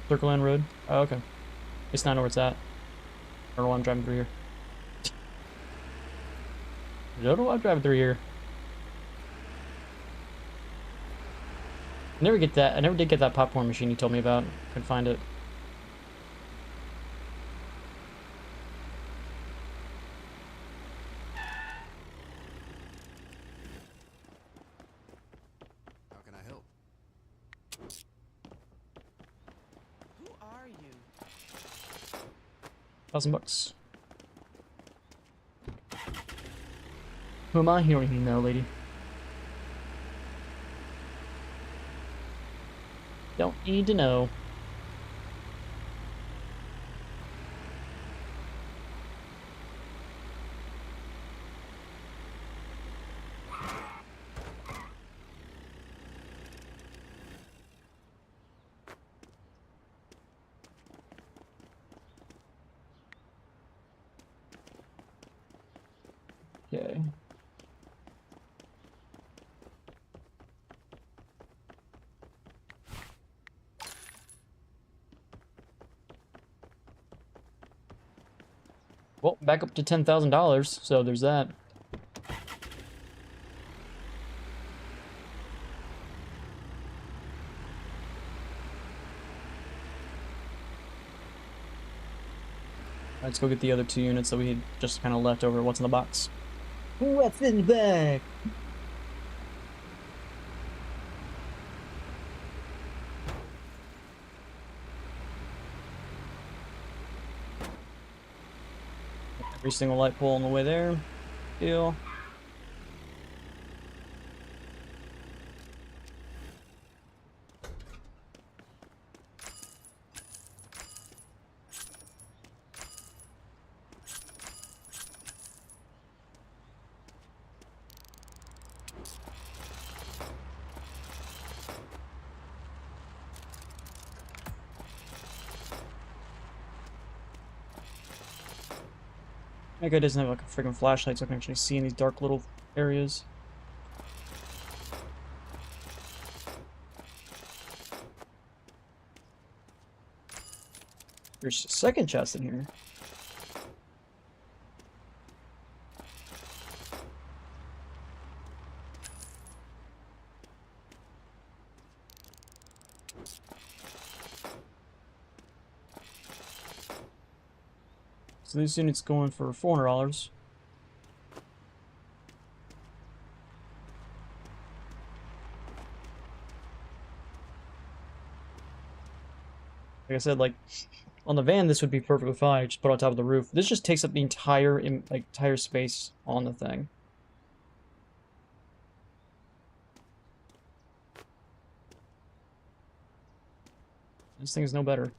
Circle Line Road? Oh, okay. It's not know where it's at. I don't know why I'm driving through here. I don't know why I'm driving through here. I never get that. I never did get that popcorn machine you told me about. Couldn't find it. How can I help? Who are you? $1,000. Who am I? You don't even know, lady. Don't need to know. Okay. Well, back up to $10,000, so there's that. Let's go get the other 2 units that we had just kind of left over. What's in the box? What's in the bag? Every single light pole on the way there. Deal. That guy doesn't have like a freaking flashlight, so I can actually see in these dark little areas. There's a second chest in here. So this unit's going for $400. Like I said, like on the van, this would be perfectly fine. Just put it on top of the roof. This just takes up the entire entire space on the thing. This thing is no better.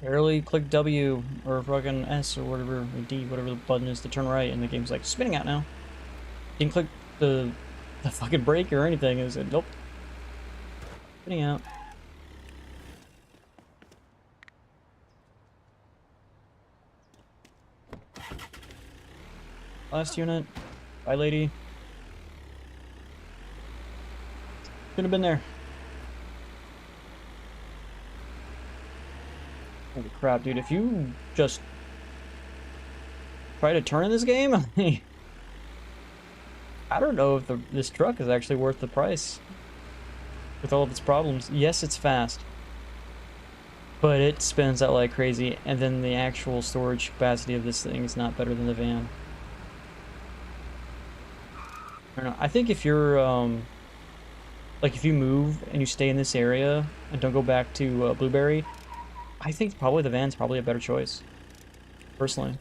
Barely click W or fucking S or whatever, or D, whatever the button is to turn right, and the game's like spinning out now. You can click the fucking brake or anything, and it said nope. Spinning out. Last unit. Bye, lady. Could have been there. Holy crap, dude. If you just try to turn in this game, I don't know if this truck is actually worth the price. With all of its problems. Yes, it's fast. But it spins out like crazy, and then the actual storage capacity of this thing is not better than the van. I don't know. I think if you're, like if you move and you stay in this area and don't go back to Blueberry, I think probably the van's probably a better choice, personally.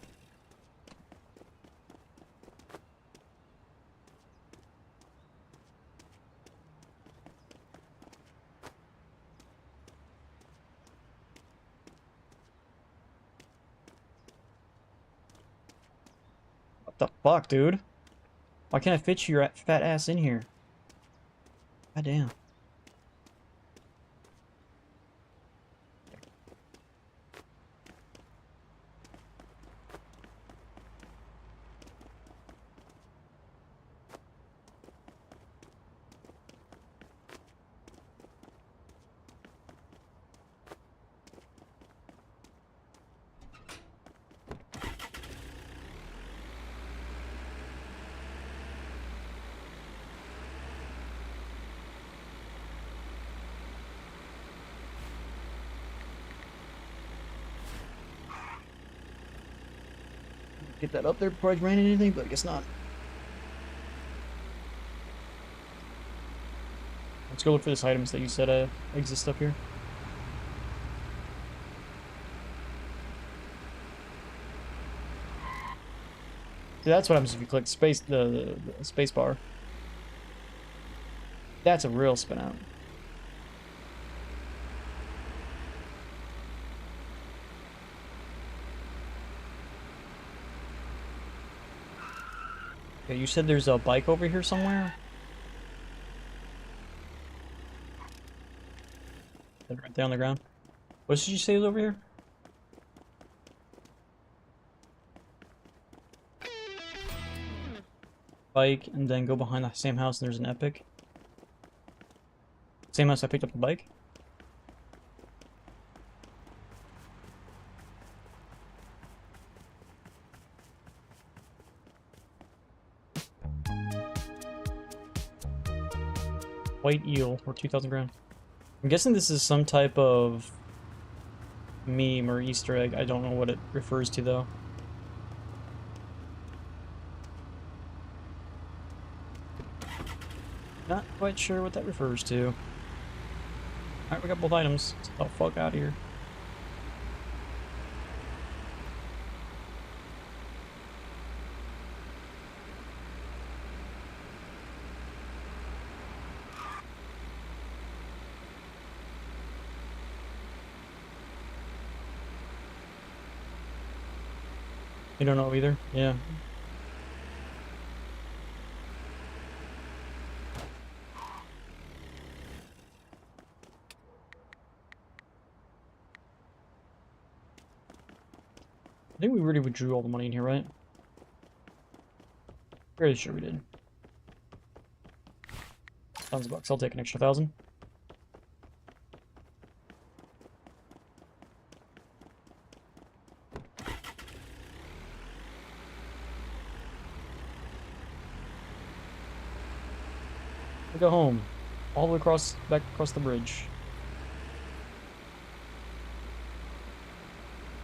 What the fuck, dude? Why can't I fit your fat ass in here? God damn. Get that up there before I ran into anything, but I guess not. Let's go look for this items that you said exist up here. See, that's what happens if you click space the space bar. That's a real spin out. Okay, you said there's a bike over here somewhere? Right there on the ground. What did you say was over here? Bike, and then go behind the same house and there's an epic. Same house I picked up the bike? White eel, or 2,000 grand. I'm guessing this is some type of meme or Easter egg. I don't know what it refers to though. Not quite sure what that refers to. Alright, we got both items. Let's get the fuck out of here. You don't know either? Yeah. I think we already withdrew all the money in here, right? Fairly sure we did. $1,000. I'll take an extra 1,000. We go home, all the way across, back across the bridge.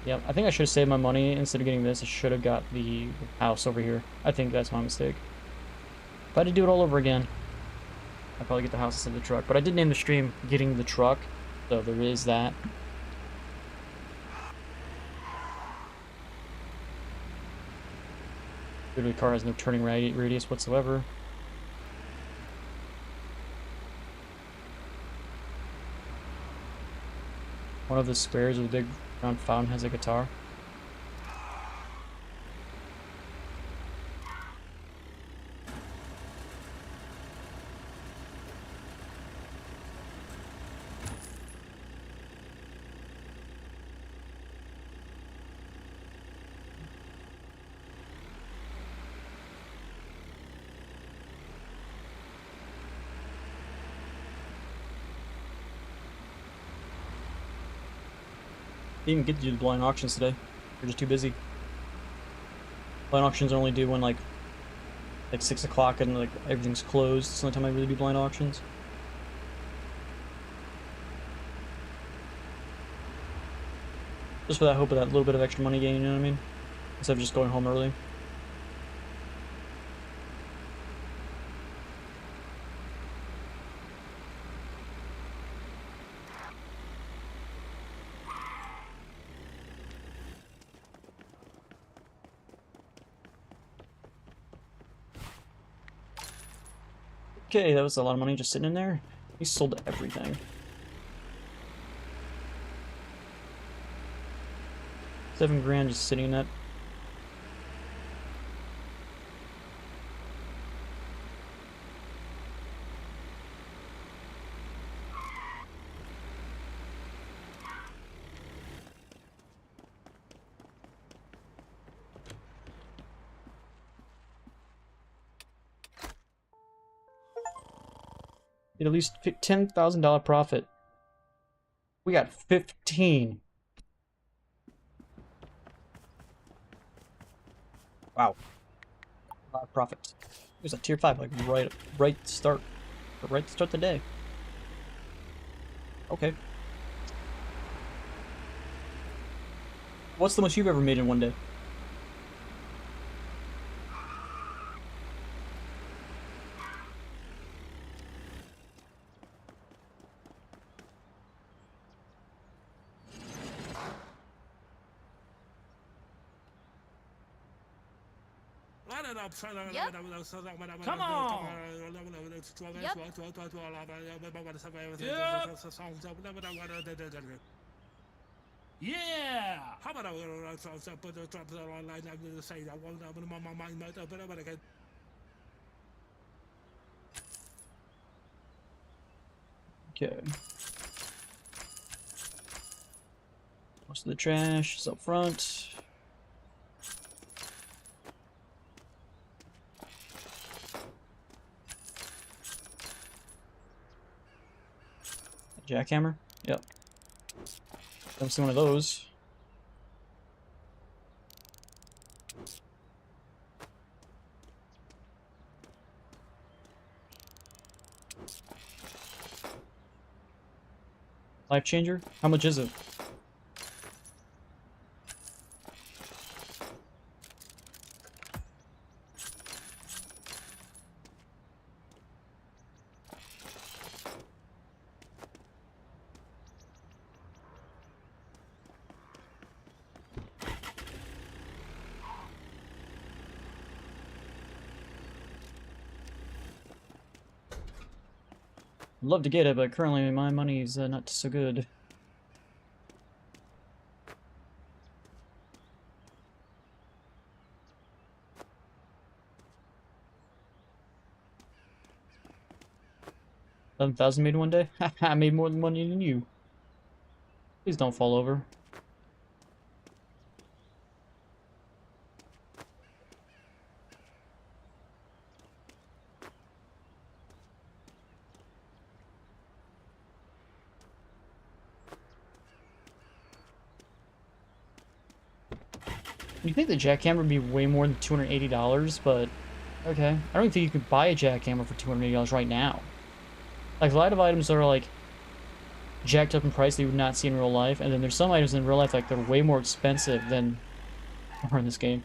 Yep, I think I should have saved my money. Instead of getting this, I should have got the house over here. I think that's my mistake. If I had to do it all over again, I'd probably get the house instead of the truck. But I did name the stream Getting the Truck, so there is that. Literally, the car has no turning radius whatsoever. One of the squares with a big round fountain has a guitar. Didn't even get to do the blind auctions today. We're just too busy. Blind auctions are only due when like 6 o'clock and like everything's closed. It's the only time I really do blind auctions. Just for that hope of that little bit of extra money gain, you know what I mean? Instead of just going home early. Okay, that was a lot of money just sitting in there. He sold everything. 7 grand just sitting in that. At least $10,000 profit. We got 15. Wow. A lot of profit. It was a tier 5, like right to start the day. Okay. What's the most you've ever made in one day? Come on. Yeah. Okay. Most of the trash is up front. Jackhammer? Yep. Don't see one of those. Life changer? How much is it? I'd love to get it, but currently my money's not so good. $11,000 made one day? I made more money than you. Please don't fall over. You think the jackhammer would be way more than $280, but okay. I don't think you could buy a jackhammer for $280 right now. Like, a lot of items are like jacked up in price that you would not see in real life, and then there's some items in real life like they're way more expensive than are in this game.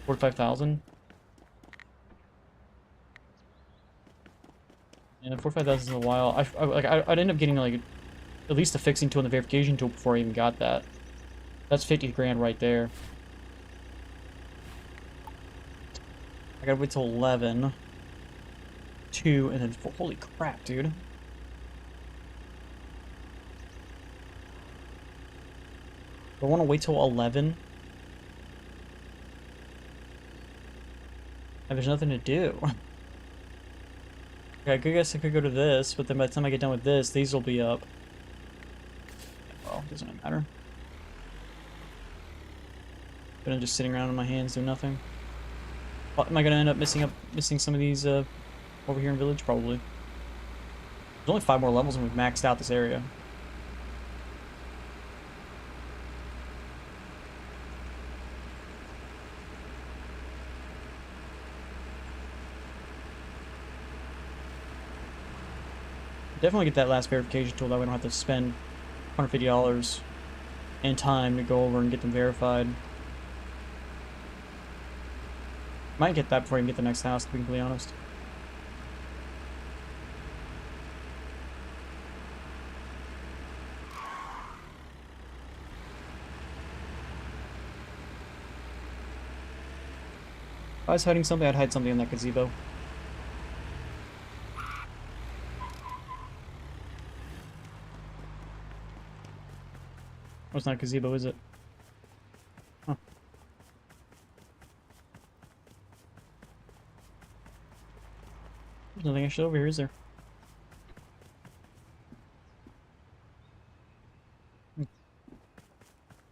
45,000. And 45,000 is a while. I'd end up getting like at least a fixing tool and the verification tool before I even got that. That's 50 grand right there. I gotta wait till 11. 2, and then 4. Holy crap, dude. I want to wait till 11. And there's nothing to do. Okay, I guess I could go to this, but then by the time I get done with this, these will be up. Well, doesn't really matter. But I'm just sitting around on my hands doing nothing. What, am I gonna end up missing some of these over here in Village? Probably. There's only 5 more levels and we've maxed out this area. Definitely get that last verification tool, that way we don't have to spend $150 and time to go over and get them verified. Might get that before I can get the next house, to be completely honest. If I was hiding something, I'd hide something in that gazebo. Oh, it's not a gazebo, is it? Huh. There's nothing actually over here, is there?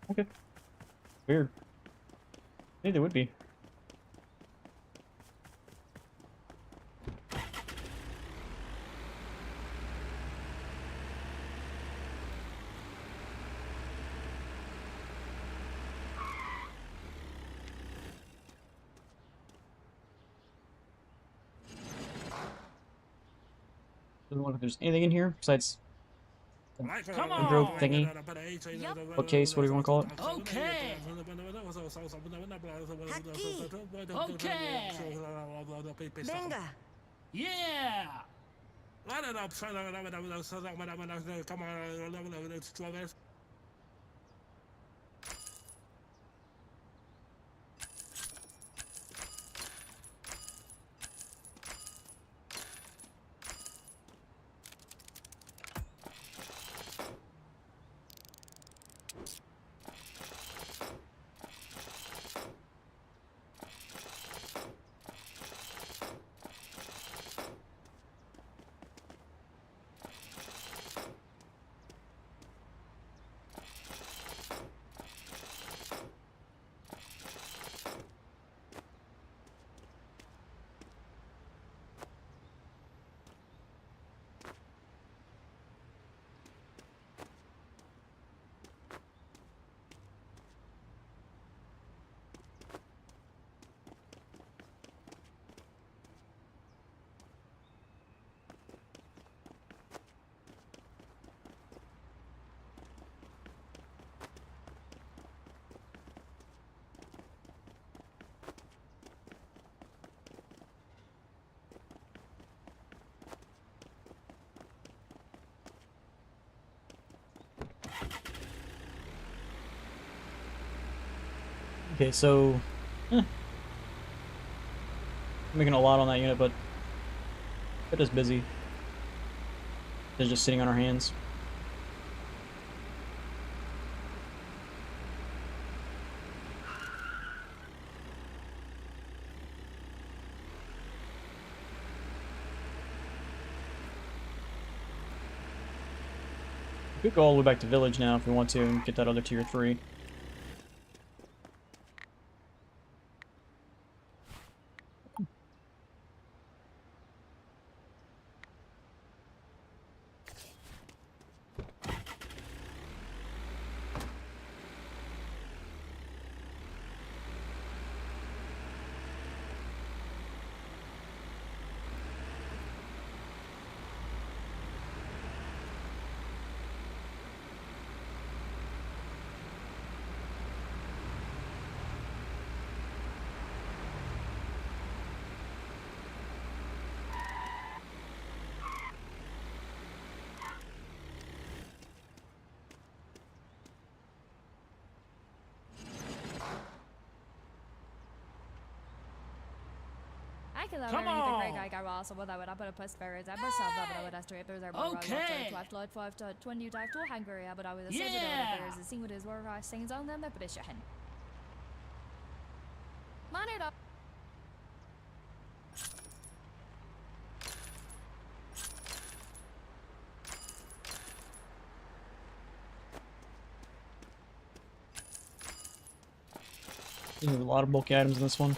Okay. Weird. Maybe there would be. Doesn't look like there's anything in here besides Come wardrobe on. thingy. Bookcase, what do you want to call it? Okay. Okay. Venga. Yeah. Okay, so making a lot on that unit, but it is busy. It's just sitting on our hands. We could go all the way back to village now if we want to and get that other tier 3. I can Come the on. Grey Guy Ross, but I would up a post Ferris, I must have that, but I straight there's our Okay. 12 5 to 20 dive to Hungary, but I was a saber Yeah. there's a scene with his work, sings on them, but it's your hen. Man it up. There's a lot of bulky items in this one.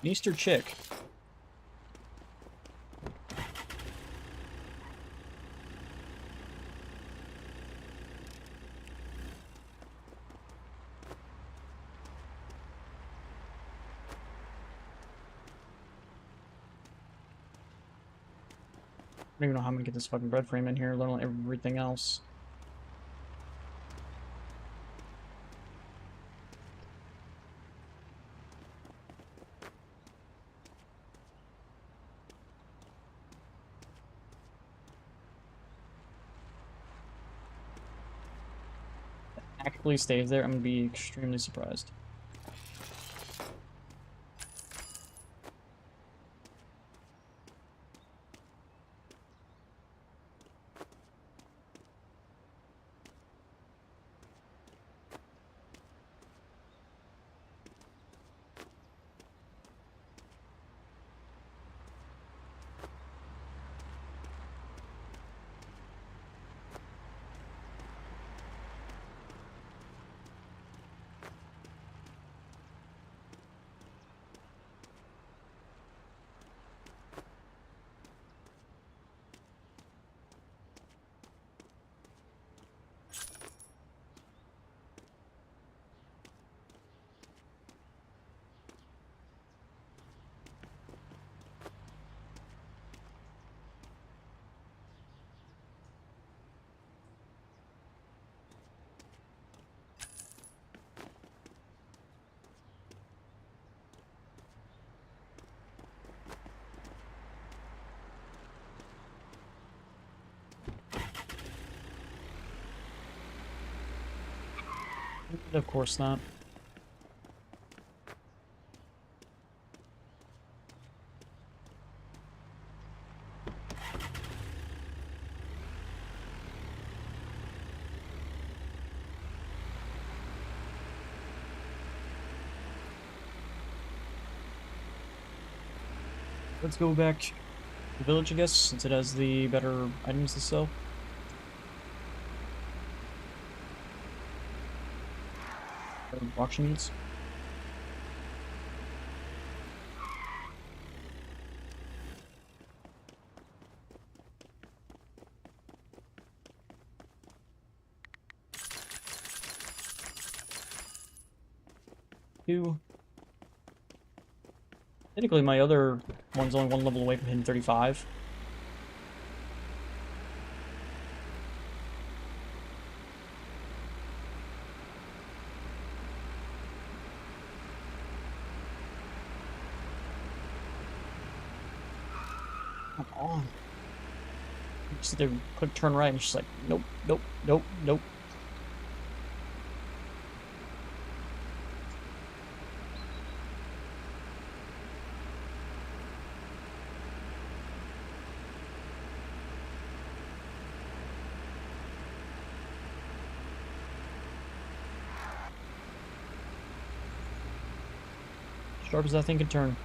An Easter chick. I don't even know how I'm gonna get this fucking bread frame in here, let alone everything else. Actually stays there, I'm gonna be extremely surprised. Of course not. Let's go back to the village, I guess, since it has the better items to sell. Auction units. Two. Technically, my other one's only one level away from hitting 35. on. Just there, click turn right, and she's like, nope, nope, nope, nope. Sharp as that thing can turn.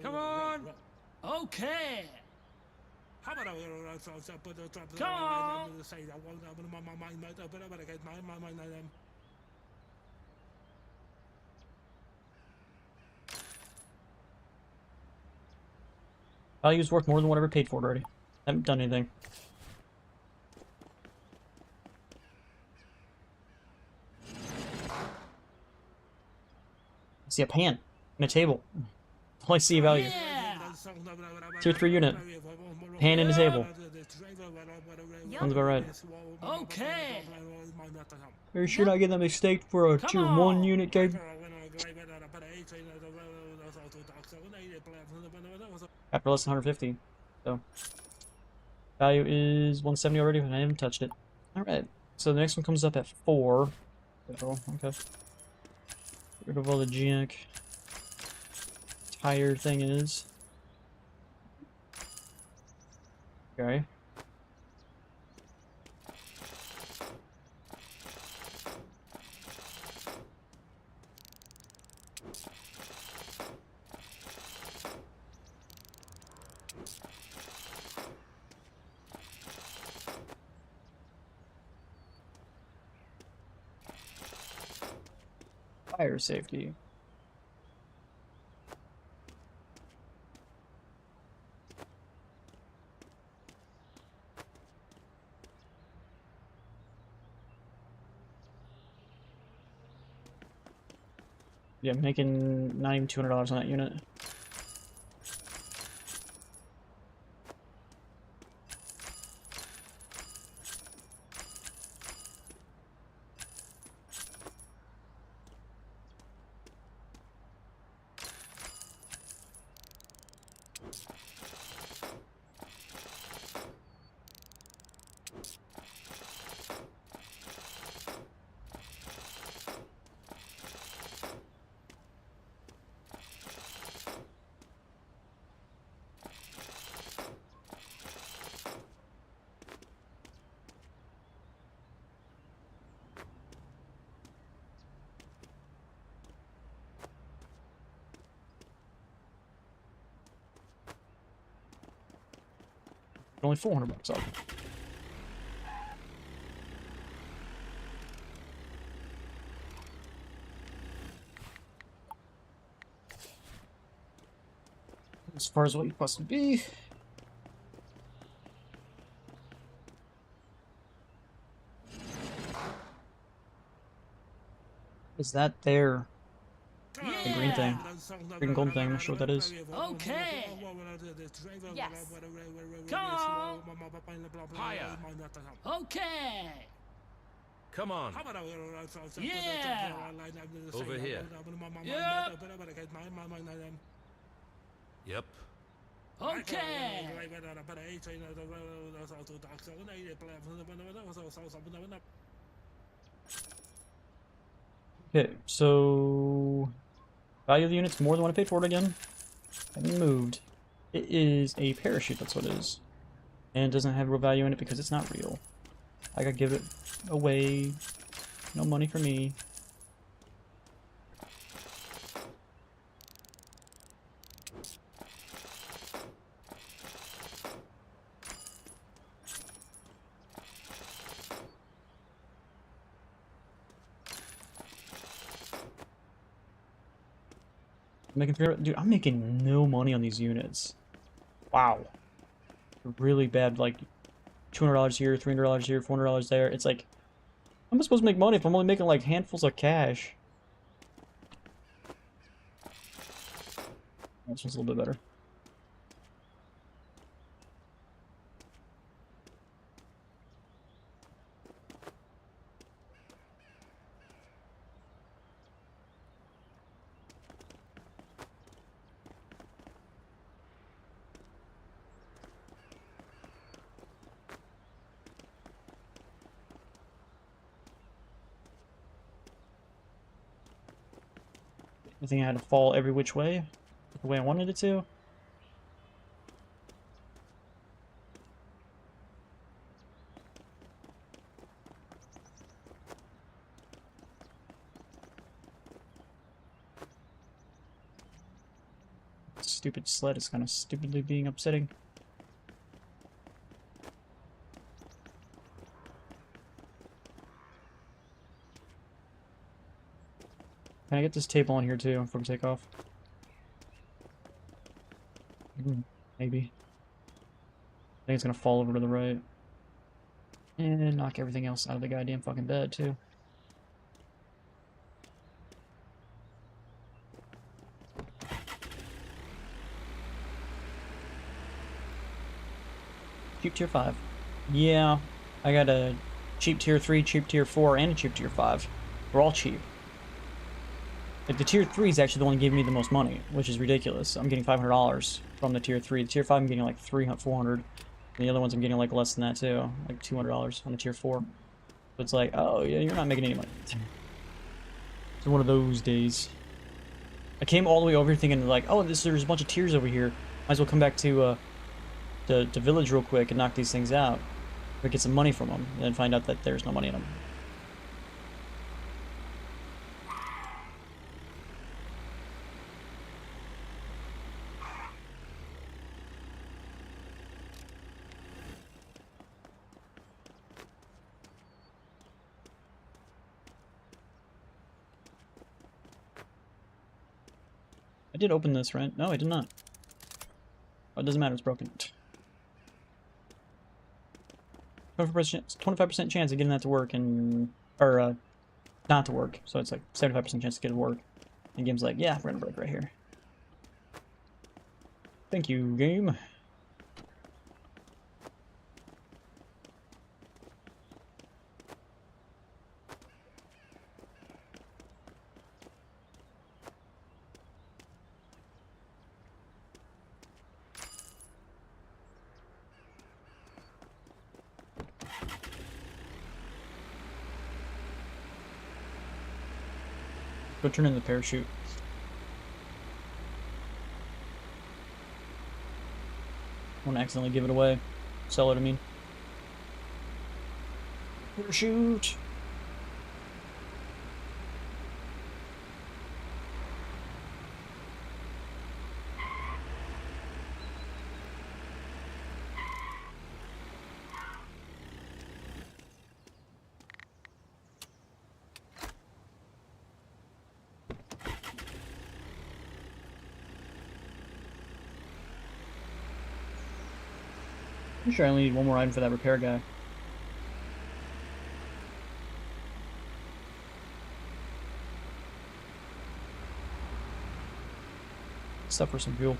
Come on. Okay. Come on. Value's worth more than whatever paid for it already. Haven't done anything. I see a pan and a table. All I see value. Yeah. Tier 3 unit. Pan and a table. Sounds about right. Okay. Are you sure not getting that mistake for a Come tier 1 on. unit, game? After less than 150. So. Value is 170 already, and I haven't touched it. Alright. So the next one comes up at 4. Oh, okay. Get rid of all the junk. Tire thing is. Okay. Fire safety. Yeah, I'm making not even $200 on that unit. Only $400 up. As far as what you possibly be. Is that there? The green thing. Green golden thing, I'm not sure what that is. Okay. Yes. Come on. Higher. Okay. Come on. Yeah. Over here. Yep. Yep. Okay. Okay, so value of the unit's more than what I paid for it again. Haven't moved. It is a parachute, that's what it is. And it doesn't have real value in it because it's not real. I gotta give it away. No money for me. Making dude, I'm making no money on these units. Wow. Really bad, like $200 here, $300 here, $400 there. It's like, how am I supposed to make money if I'm only making like handfuls of cash? This one's a little bit better. I think I had to fall every which way, the way I wanted it to. Stupid sled is kind of stupidly being upsetting. Can I get this table on here too before we take off? Maybe. I think it's gonna fall over to the right. And knock everything else out of the goddamn fucking bed too. Cheap tier 5. Yeah, I got a cheap tier 3, cheap tier 4, and a cheap tier 5. We're all cheap. Like, the tier 3 is actually the one giving me the most money, which is ridiculous. I'm getting $500 from the tier 3. The tier 5 I'm getting like 300, 400. And the other ones I'm getting like less than that too, like $200 on the tier 4. So it's like, oh yeah, you're not making any money. It's one of those days. I came all the way over here thinking like, oh, there's a bunch of tiers over here. Might as well come back to village real quick and knock these things out, or get some money from them, and then find out that there's no money in them. I did open this, right? No, I did not. Oh, it doesn't matter, it's broken. 25% chance of getting that to work, and or not to work. So it's like 75% chance to get it to work. And the game's like, yeah, we're gonna break right here. Thank you, game. Go turn in the parachute. I won't accidentally give it away. Sell it, I mean. Parachute! I'm sure I only need one more item for that repair guy. Stuff for some fuel.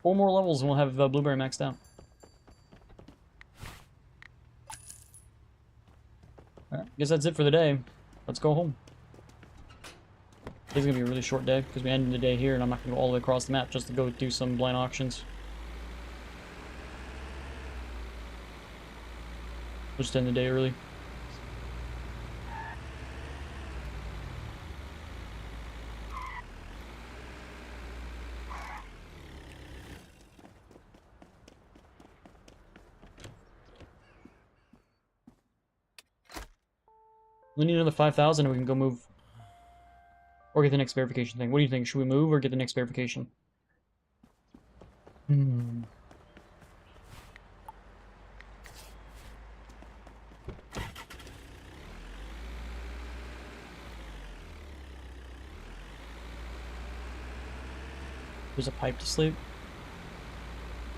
Four more levels and we'll have Blueberry maxed out. Alright, guess that's it for the day. Let's go home. Today's gonna be a really short day because we ended the day here and I'm not gonna go all the way across the map just to go do some blind auctions. We'll just end the day early. We need another 5,000 and we can go move. Or get the next verification thing. What do you think? Should we move or get the next verification? Hmm. There's a pipe to sleep.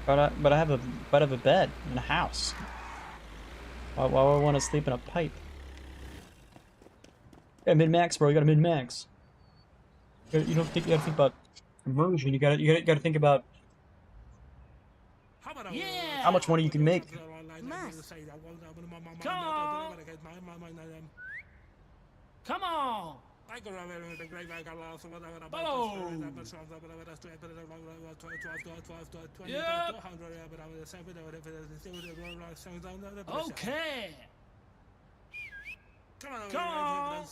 But I have a bed in a house. Why would I want to sleep in a pipe? Yeah, min-max, bro. You got a min-max. You gotta think about immersion. You gotta think about Yeah. how much money you can make. Come on. Come on. Yep. Okay. Come on.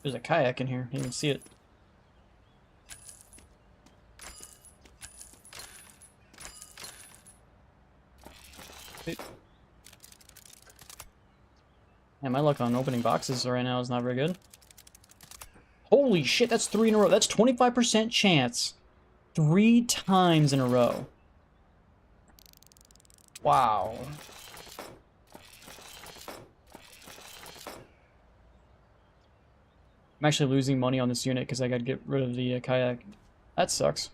There's a kayak in here. You can see it. Yeah, my luck on opening boxes right now is not very good. Holy shit, that's 3 in a row. That's 25% chance. 3 times in a row. Wow. I'm actually losing money on this unit because I gotta get rid of the kayak. That sucks.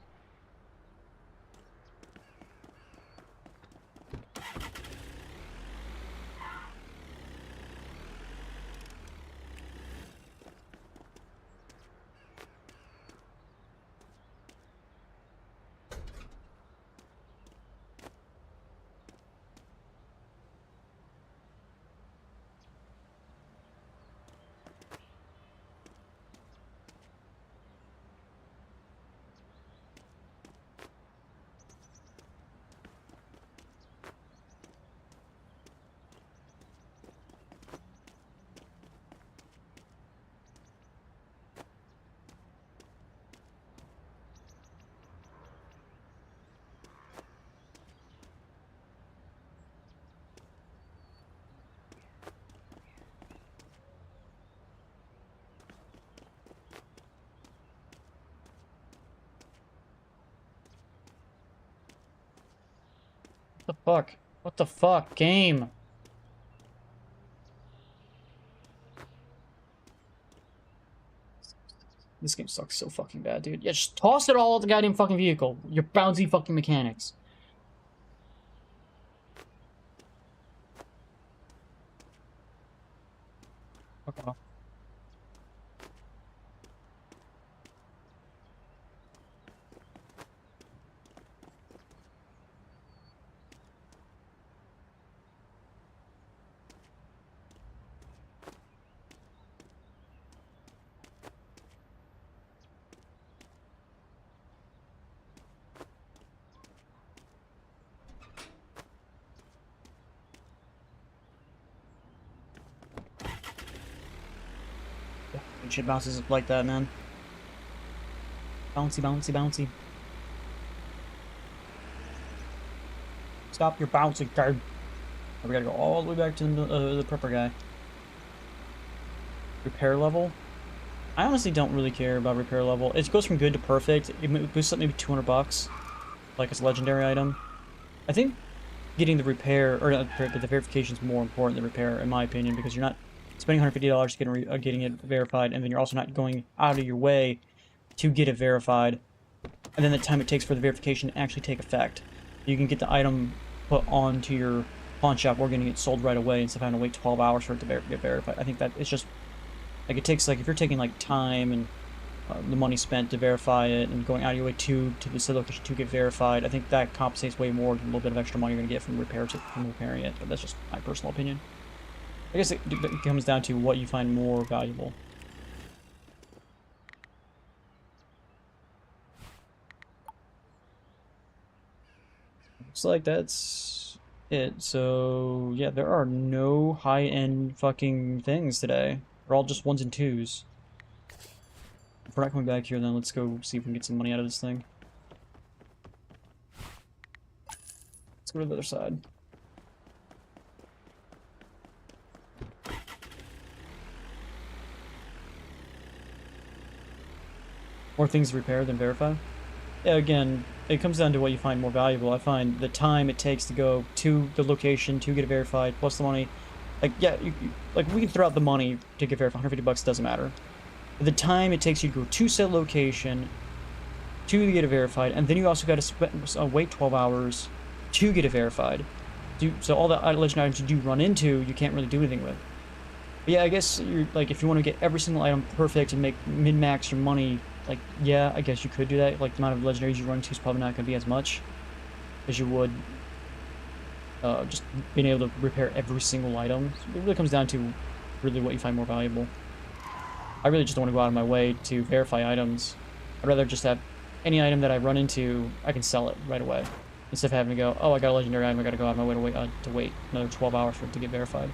What the fuck? What the fuck? Game! This game sucks so fucking bad, dude. Yeah, just toss it all at the goddamn fucking vehicle. Your bouncy fucking mechanics. Fuck off. Shit bounces like that, man. Bouncy, bouncy, bouncy. Stop your bouncing, card. We gotta go all the way back to the prepper guy. Repair level. I honestly don't really care about repair level. It goes from good to perfect. It boosts up maybe 200 bucks, like it's a legendary item. I think getting the repair or the verification is more important than repair, in my opinion, because you're not spending $150 getting it verified, and then you're also not going out of your way to get it verified, and then the time it takes for the verification to actually take effect. You can get the item put onto your pawn shop or getting it sold right away instead of having to wait 12 hours for it to get verified. I think that it's just like it takes, like, if you're taking like time and the money spent to verify it and going out of your way to the said location to get verified, I think that compensates way more than a little bit of extra money you're gonna get from repairing it. But that's just my personal opinion. I guess it comes down to what you find more valuable. Looks like that's it. So, yeah, there are no high-end fucking things today. They're all just 1s and 2s. If we're not coming back here, then let's go see if we can get some money out of this thing. Let's go to the other side. More things to repair than verify? Yeah, again, it comes down to what you find more valuable. I find the time it takes to go to the location to get it verified, plus the money. Like, yeah, like, we can throw out the money to get verified. 150 bucks doesn't matter. But the time it takes you to go to said location to get it verified, and then you also got to wait 12 hours to get it verified. So all the legend items you do run into, you can't really do anything with. But yeah, I guess you're like, if you want to get every single item perfect and make min-max your money, like, yeah, I guess you could do that. Like, the amount of legendaries you run into is probably not going to be as much as you would just being able to repair every single item. It really comes down to really what you find more valuable. I really just don't want to go out of my way to verify items. I'd rather just have any item that I run into, I can sell it right away. Instead of having to go, oh, I got a legendary item, I gotta go out of my way to wait another 12 hours for it to get verified.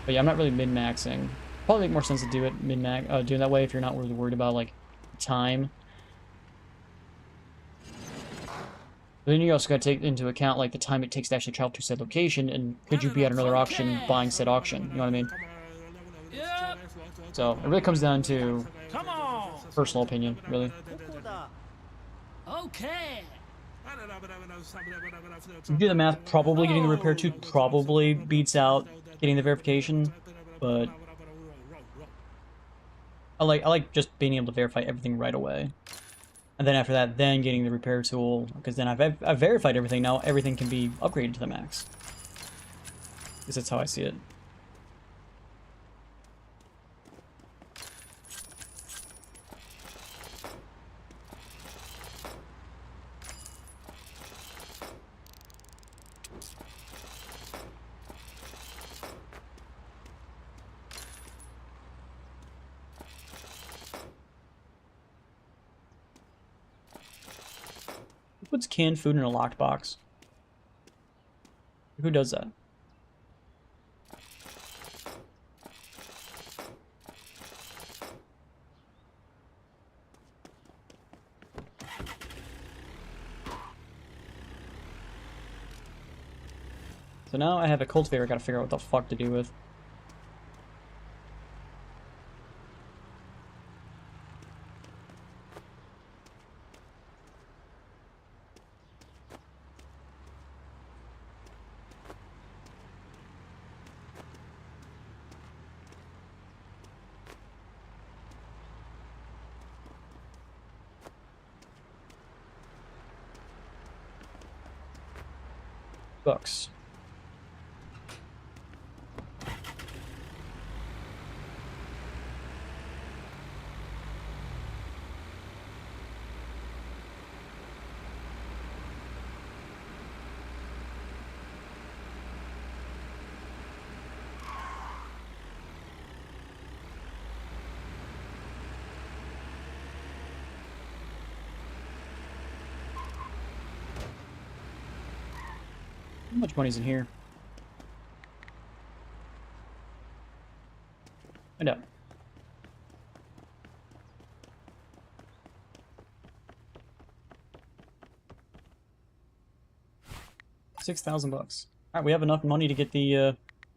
But yeah, I'm not really min-maxing. Probably make more sense to do it min-max, doing that way if you're not really worried about, like, time. But then you also gotta take into account, like, the time it takes to actually travel to said location, and could you be at another auction buying said auction, you know what I mean? Yep. So, it really comes down to Come on. personal opinion, really. Okay. If you do the math, probably getting the repair tooth probably beats out getting the verification, but I like just being able to verify everything right away. And then after that, then getting the repair tool, because then I've verified everything, now everything can be upgraded to the max. Because that's how I see it. Who puts canned food in a locked box? Who does that? So now I have a cultivator I gotta figure out what the fuck to do with. Bucks. How much money's in here? I know. $6,000 bucks. Alright, we have enough money to get the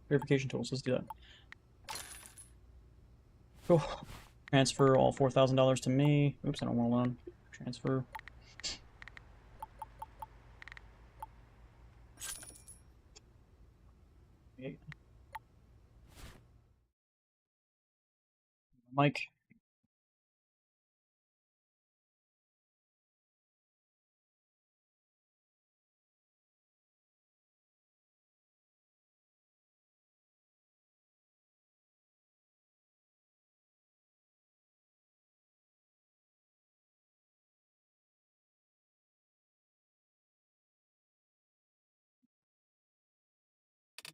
verification tools. Let's do that. Cool. Transfer all $4,000 to me. Oops, I don't want a loan. Transfer. Mike.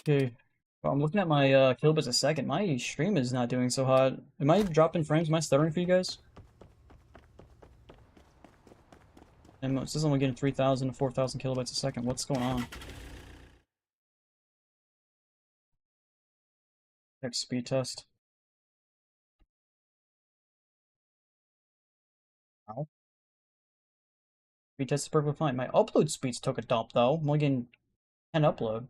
Okay. Well, I'm looking at my kilobits a second. My stream is not doing so hot. Am I dropping frames? Am I stuttering for you guys? And it says I'm only getting 3,000 to 4,000 kilobytes a second. What's going on? Next speed test. Ow. Speed test is perfectly fine. My upload speeds took a dump though. I'm only getting 10 upload.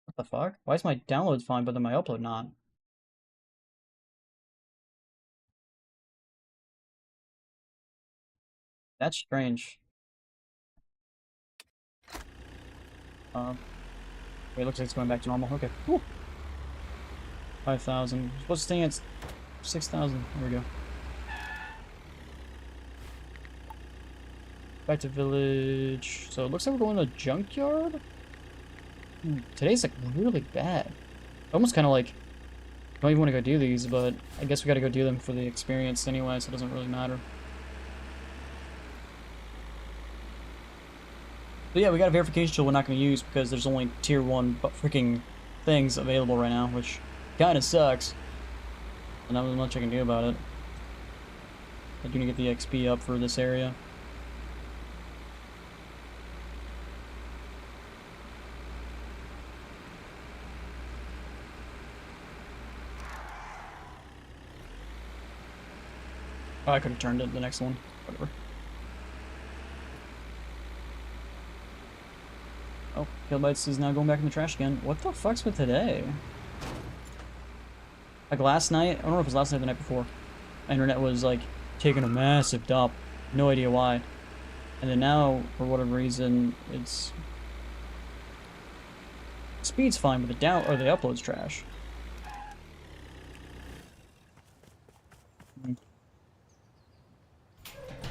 What the fuck? Why is my download fine, but then my upload not? That's strange. Wait, looks like it's going back to normal. Okay. Whew. 5,000. Supposed to stay at 6,000. There we go. Back to village. So it looks like we're going to a junkyard? Today's like really bad. Almost kind of like, don't even want to go do these, but I guess we gotta go do them for the experience anyway, so it doesn't really matter. But yeah, we got a verification tool we're not going to use because there's only tier 1 freaking things available right now, which kind of sucks. And not much I can do about it. I do need to get the XP up for this area. Oh, I could have turned it to the next one. Whatever. Oh, Kilobytes is now going back in the trash again. What the fuck's with today? Like last night, I don't know if it was last night or the night before. My internet was like taking a massive dump. No idea why. And then now, for whatever reason, it's speed's fine, but the upload's trash.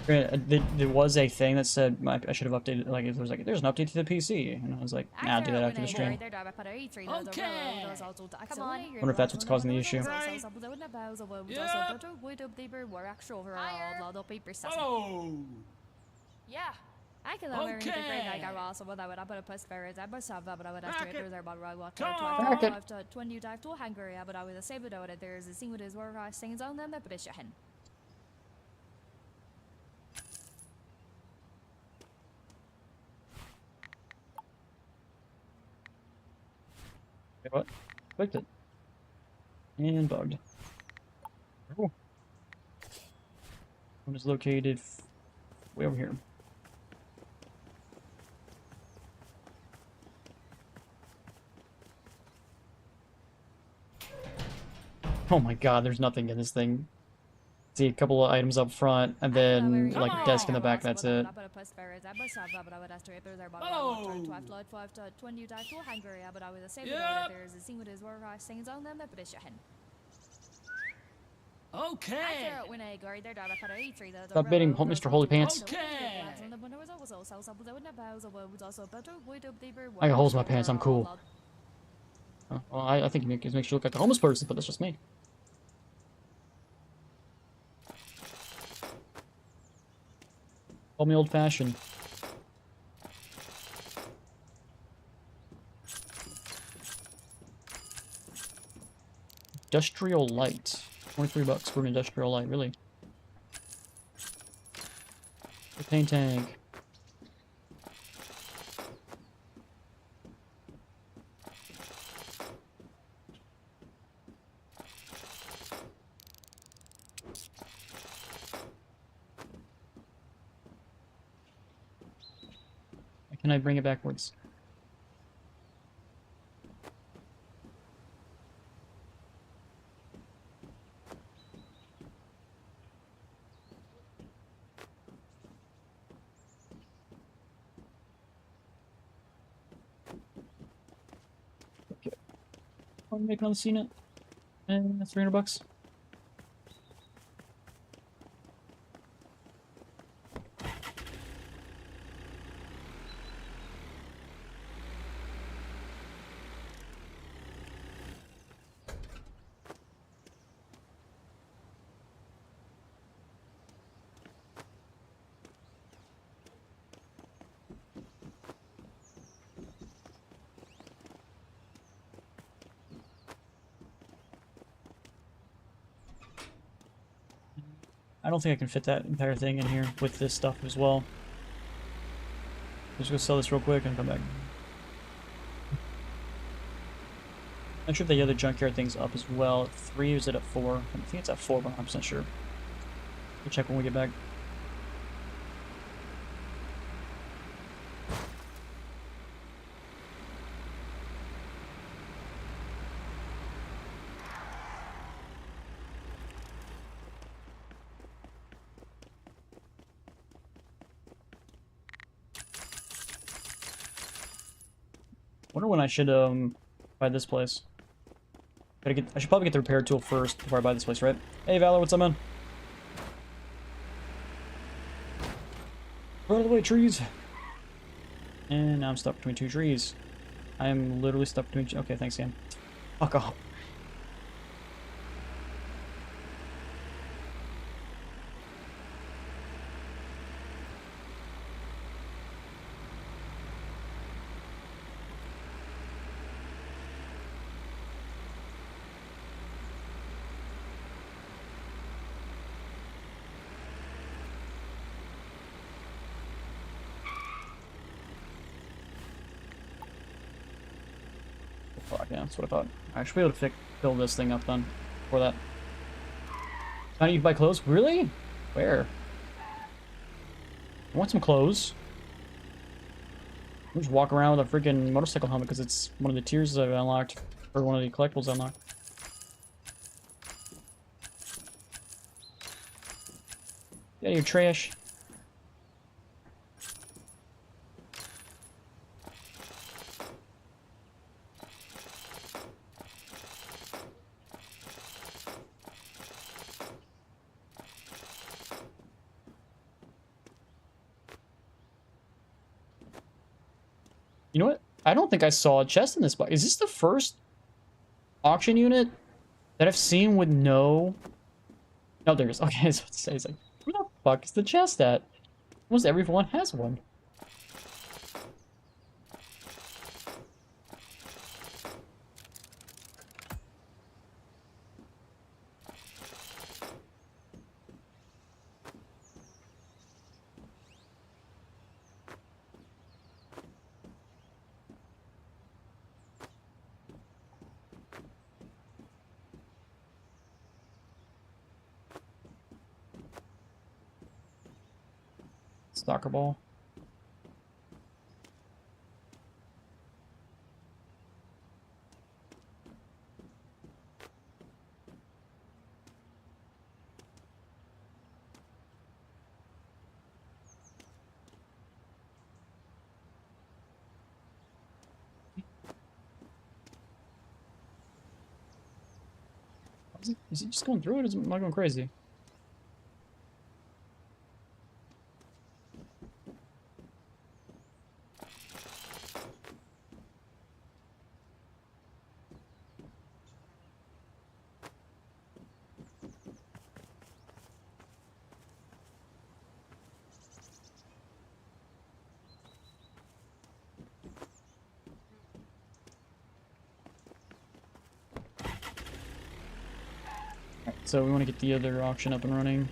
There was a thing that said I should have updated, like, it was like, there's an update to the PC, and I was like, nah, I'll do that after the stream. Okay. Come on. Wonder if that's what's causing the issue. Oh! Yeah. I can love everything great guy got raw, so what I would put a post very I must have but I would have to there about right what to 20 dive to Hungary, but I would say but there's a scene with his work things on them but it's hen. Okay, what? Clicked it. And bugged. Oh. One is located way over here. Oh my god, there's nothing in this thing. See a couple of items up front, and then like a desk in the back, that's it. Okay! Stop bidding, Mr. Holy Pants. I got holes in my pants, I'm cool. Oh, well, I think it makes you look like a homeless person, but that's just me. Call me old-fashioned. Industrial light. 23 bucks for an industrial light, really. Propane tank. Can I bring it backwards? Okay. Want to make another CNET? And that's 300 bucks. I don't think I can fit that entire thing in here with this stuff as well. Let's go sell this real quick and come back. Not sure if the other junkyard thing's up as well. 3 or is it at 4? I think it's at 4, but I'm not sure. We'll check when we get back. Wonder when I should buy this place. I should probably get the repair tool first before I buy this place, right? Hey Valor, what's up, man? Out of the way, trees. And now I'm stuck between 2 trees. I am literally stuck between. Okay, thanks, Sam. Fuck off. Fuck, yeah, that's what I thought. I should be able to fill this thing up then. For that. How do you buy clothes? Really? Where? I want some clothes. I'll just walk around with a freaking motorcycle helmet because it's one of the tiers I've unlocked. Or one of the collectibles I unlocked. Get out of here, trash. You know what? I don't think I saw a chest in this box. Is this the first auction unit that I've seen with no... No, there is. Okay, I was about to say, it's like, where the fuck is the chest at? Almost everyone has one. Soccer ball. Is he just going through it? Or am I going crazy? So we want to get the other auction up and running.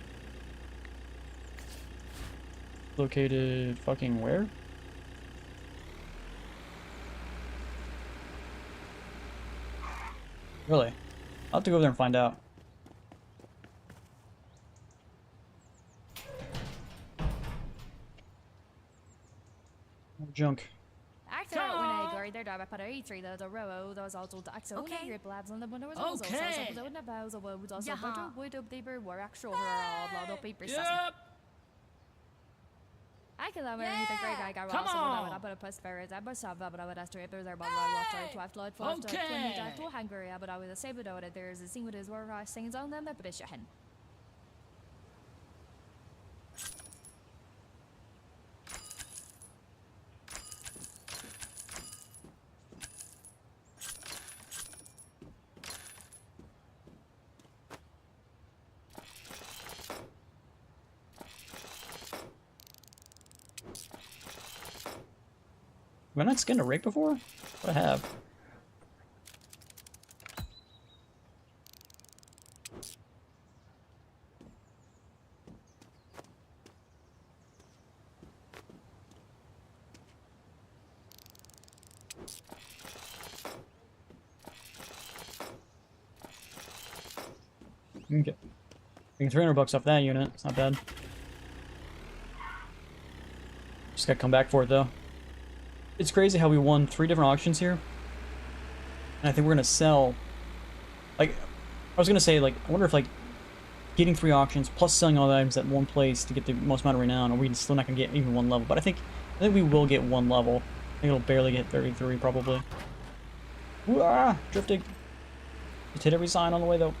Located fucking where? Really? I'll have to go over there and find out. Junk. Actor when I go there, I put a E3 the row, those also the axle, Okay. your blabs on the window was also Okay. so the bows of wood also Jaha. but wood of the were extra over all blood of paper Yep. I can love anything the great guy got Come also on. I put a post ferret, I must have but I would ask to if there's a bottle of water to have flood for Okay. 20 dive to Hungary, but I was a saber that there's a scene with his work sings on them, but it's your hen. Have I not skinned a rake before? What I have? Okay. Making 300 bucks off that unit. It's not bad. Just gotta come back for it though. It's crazy how we won 3 different auctions here. And I think we're gonna sell. Like, I was gonna say, like, I wonder if, like, getting 3 auctions plus selling all the items at one place to get the most amount of renown, or we still not gonna get even 1 level. But I think we will get 1 level. I think it'll barely get 33 probably. Ooh, ah, drifting. Just hit every sign on the way though.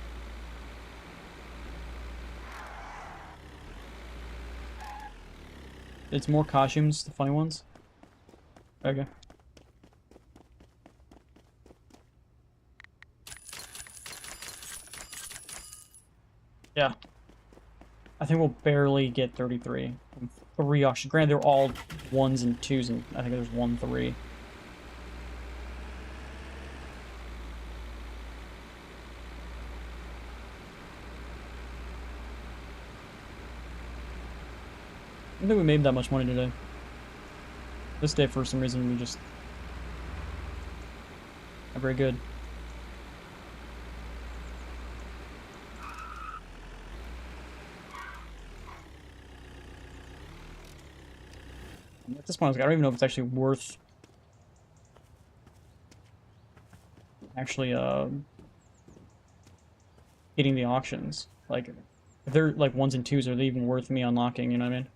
It's more costumes, the funny ones. Okay. Yeah. I think we'll barely get 33 from 3 auctions. Granted, they're all 1s and 2s, and I think there's 1, 3. I don't think we made that much money today. This day, for some reason, we just... not very good. At this point, I was like, I don't even know if it's actually worth... actually, getting the auctions. Like, if they're, like, 1s and 2s, are they even worth me unlocking, you know what I mean?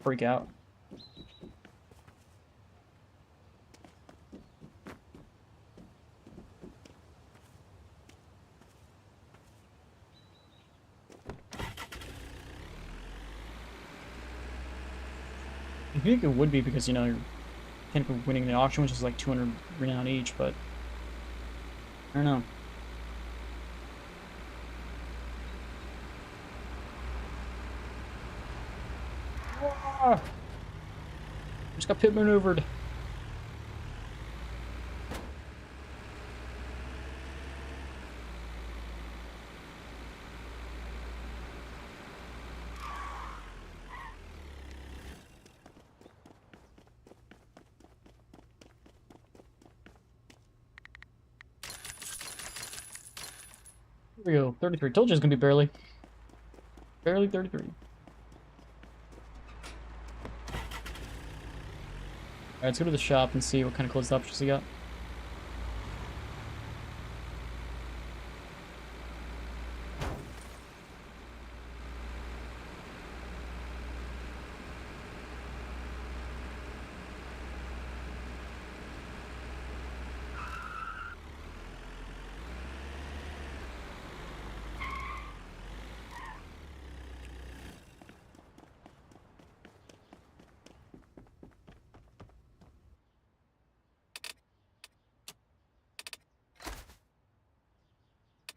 Freak out. I think it would be because, you know, you're technically winning the auction, which is like 200 renown each, but I don't know. Ah! Just got pit maneuvered. Here we go, 33. Told you it's gonna be barely. Barely 33. Alright, let's go to the shop and see what kind of closed options we got.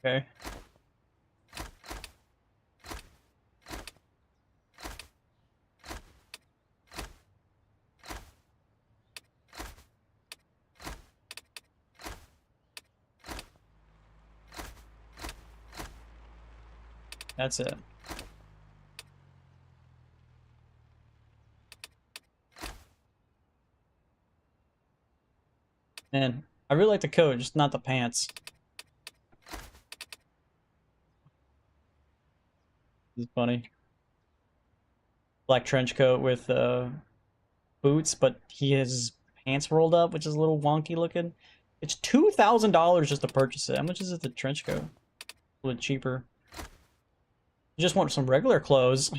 Okay. That's it. Man, I really like the coat, just not the pants. This is funny. Black trench coat with boots, but he has his pants rolled up, which is a little wonky looking. It's $2,000 just to purchase it. How much is it the trench coat? A little cheaper. You just want some regular clothes.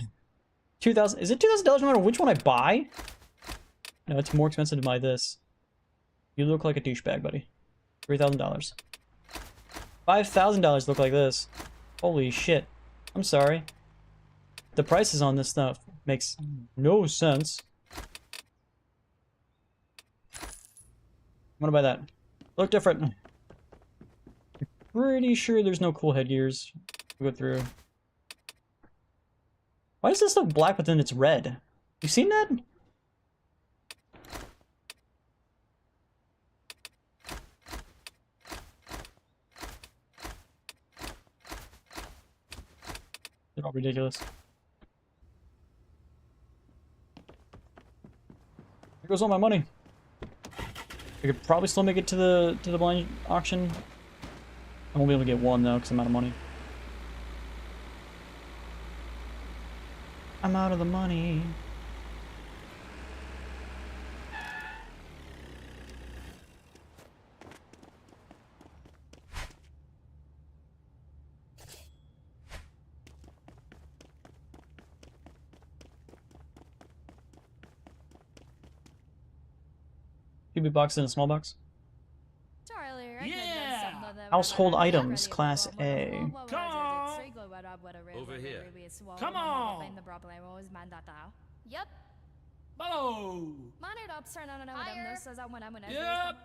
2,000. Is it $2,000 no matter which one I buy? No, it's more expensive to buy this. You look like a douchebag, buddy. $3,000. $5,000 look like this. Holy shit. I'm sorry. The prices on this stuff makes no sense. I'm gonna buy that. Look different. Pretty sure there's no cool headgears to go through. Why does this look black but then it's red? You seen that? They're all ridiculous. There goes all my money. I could probably still make it to the blind auction. I won't be able to get one though, because I'm out of money. I'm out of the money. Cubic box in a small box. Yeah. Household items, class A. Over here. Come on. Yep. Follow. Yep.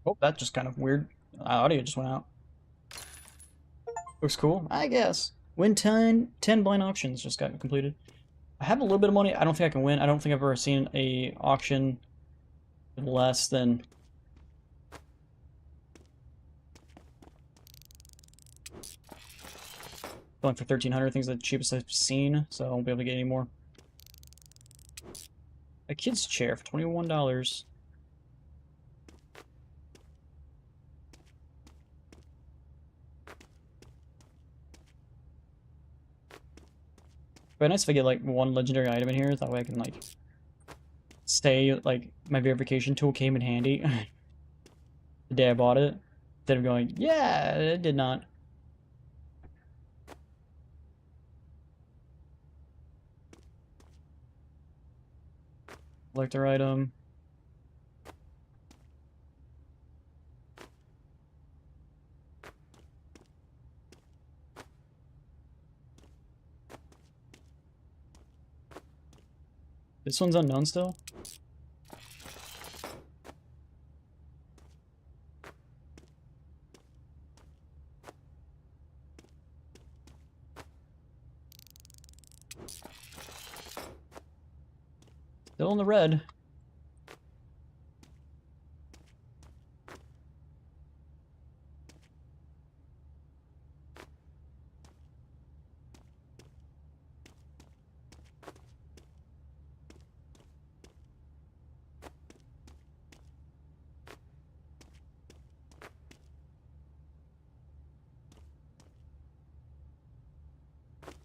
Oh, that just kind of weird. Audio just went out. Looks cool, I guess. Win 10 blind auctions just got completed. I have a little bit of money. I don't think I can win. I don't think I've ever seen a auction with less than... Going for 1,300, I think is the cheapest I've seen, so I won't be able to get any more. A kid's chair for $21. But nice if I get like one legendary item in here, that way I can like say like my verification tool came in handy the day I bought it, instead of going, yeah, it did not. Collector item. This one's unknown still? Still in the red.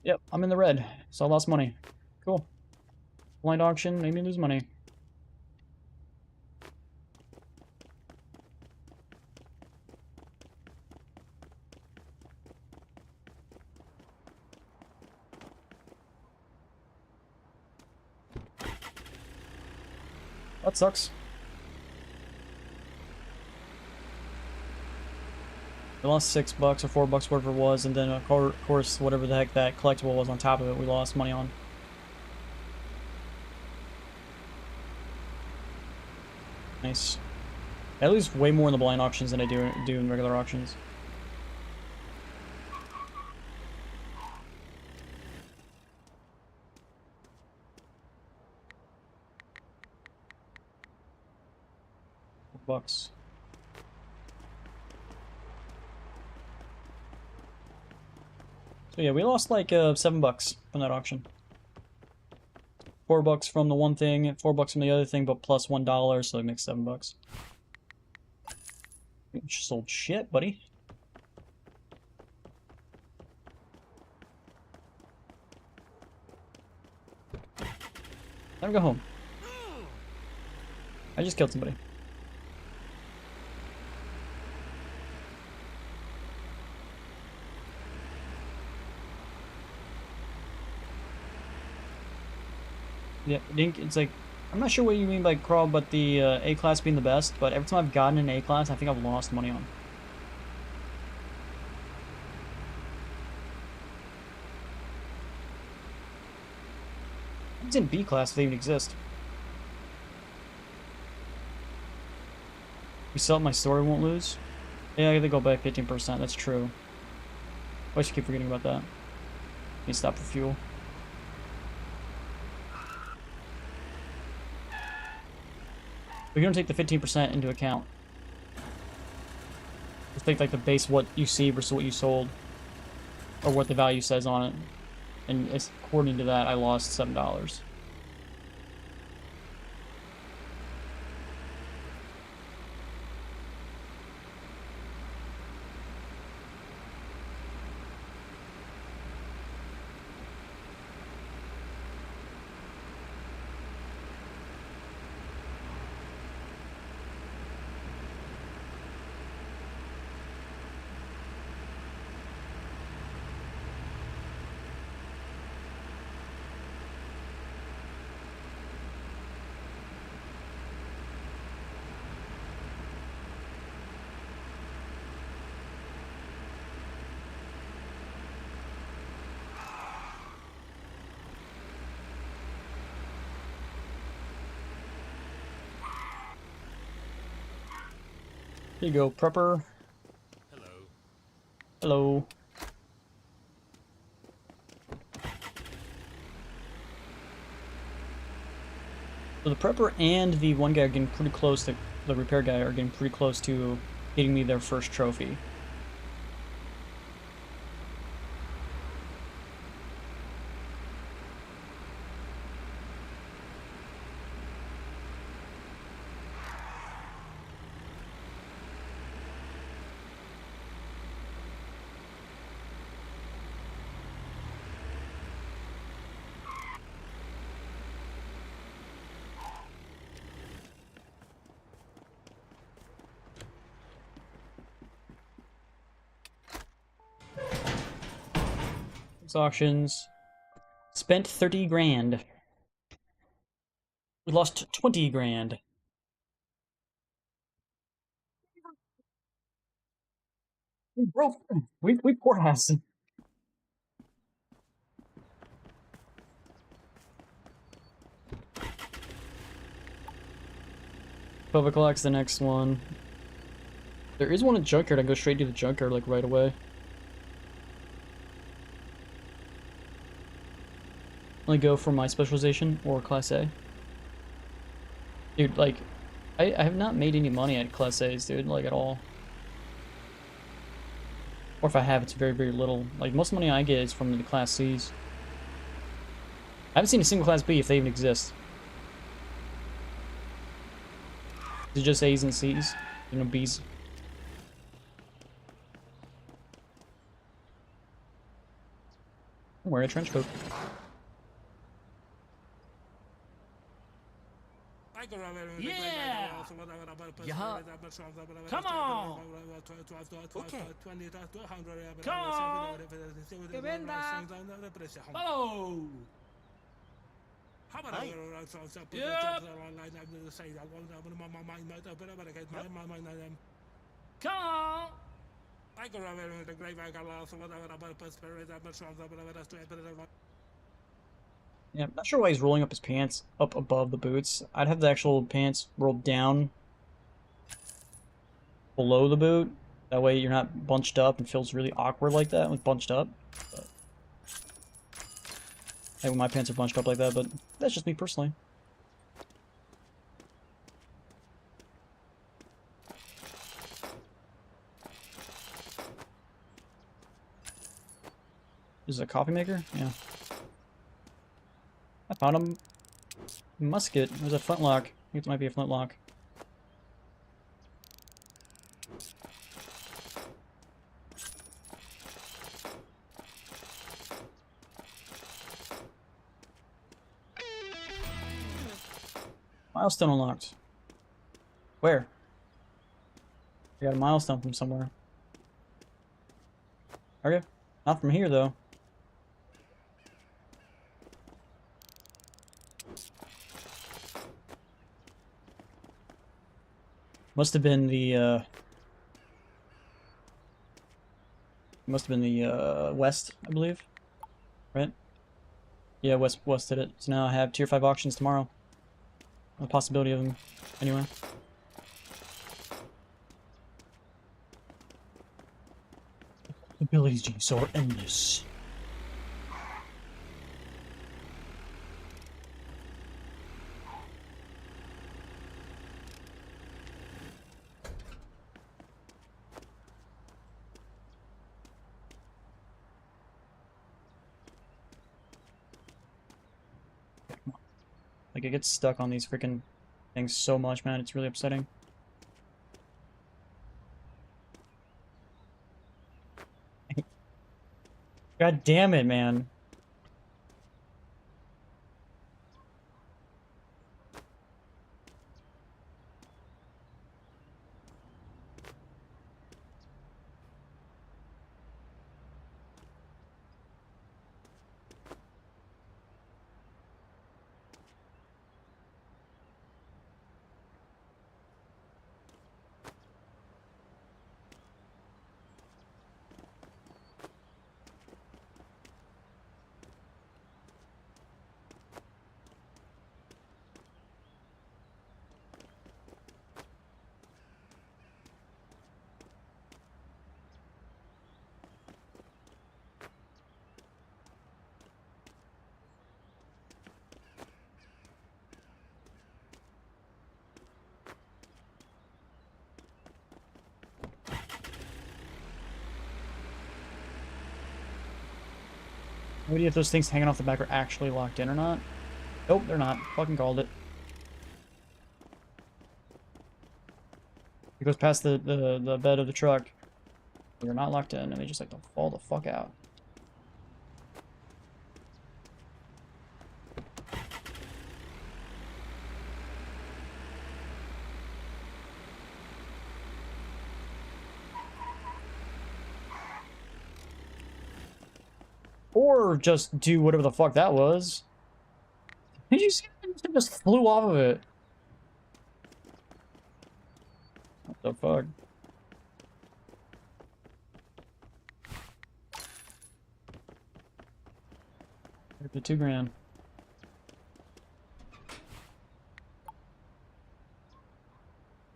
Yep, I'm in the red, so I lost money. Cool. Blind auction made me lose money. That sucks. We lost $6 or $4, whatever it was, and then of course whatever the heck that collectible was on top of it, we lost money on. Nice. I lose way more in the blind auctions than I do in regular auctions. $4. So yeah, we lost like $7 from that auction. $4 from the one thing, $4 from the other thing, but plus $1, so it makes $7. You just sold shit, buddy. Time to go home. I just killed somebody. Yeah, Dink, it's like, I'm not sure what you mean by crawl, but the A class being the best, but every time I've gotten an A class, I think I've lost money on. It's in B class if they even exist. We sell it, my story won't lose. Yeah, I gotta go back 15%, that's true. I should keep forgetting about that. Need to stop for fuel. We don't take the 15% into account. take like the base what you see versus what you sold, or what the value says on it, and it's, according to that, I lost $7. Here you go, prepper. Hello. Hello. So the prepper and the one guy are getting pretty close to, the repair guy are getting pretty close to getting me their first trophy. Auctions. Spent 30 grand. We lost 20 grand. We broke. We poor ass. O'clock's the next one. There is one at Junkyard. I go straight to the Junkyard like right away. Only go for my specialization or Class A. Dude, like, I have not made any money at Class A's, dude, like at all. Or if I have, it's very, very little. Like, most money I get is from the Class C's. I haven't seen a single Class B if they even exist. Is it just A's and C's? You know, B's? I'm wearing a trench coat. Yeah! Yeah. Come on! Okay. Come on! Follow! Aye. Yep. Come on! Yeah, I'm not sure why he's rolling up his pants up above the boots. I'd have the actual pants rolled down below the boot. That way you're not bunched up and feels really awkward like that with bunched up. But, hey, when my pants are bunched up like that, but that's just me personally. This is a coffee maker? Yeah. I found a musket. There's a flintlock. I think it might be a flintlock. Milestone unlocked. Where? I got a milestone from somewhere. Okay. Not from here, though. Must have been the, West, I believe. Right? Yeah, West did it. So now I have tier 5 auctions tomorrow. The possibility of them, anyway. Abilities are endless. Like, it gets stuck on these freaking things so much, man. It's really upsetting. God damn it, man. No idea if those things hanging off the back are actually locked in or not. Nope, they're not. Fucking called it. It goes past the bed of the truck. They're not locked in, and they just like to fall the fuck out. Or just do whatever the fuck that was. Did you see that? It just flew off of it. What the fuck? The $2,000.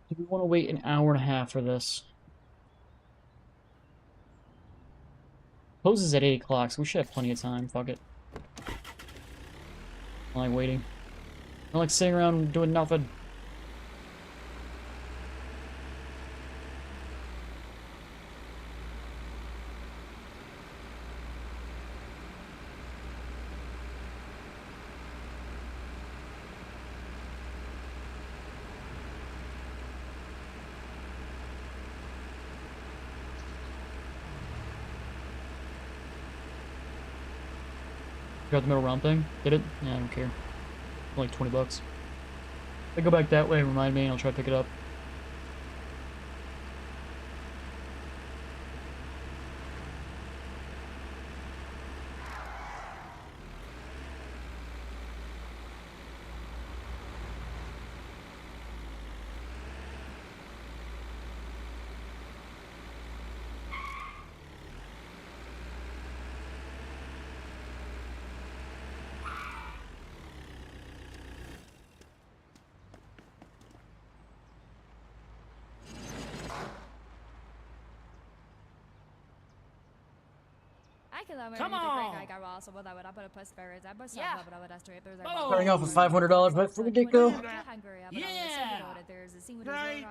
Do we want to wait an hour and a half for this? Closes at 8 o'clock, so we should have plenty of time. Fuck it. I like waiting. I like sitting around doing nothing. Got the middle round thing? Did it? Yeah, I don't care. Like 20 bucks. If I go back that way, remind me, and I'll try to pick it up. Come on! Starting off with $500 right for the get-go. Yeah! Right!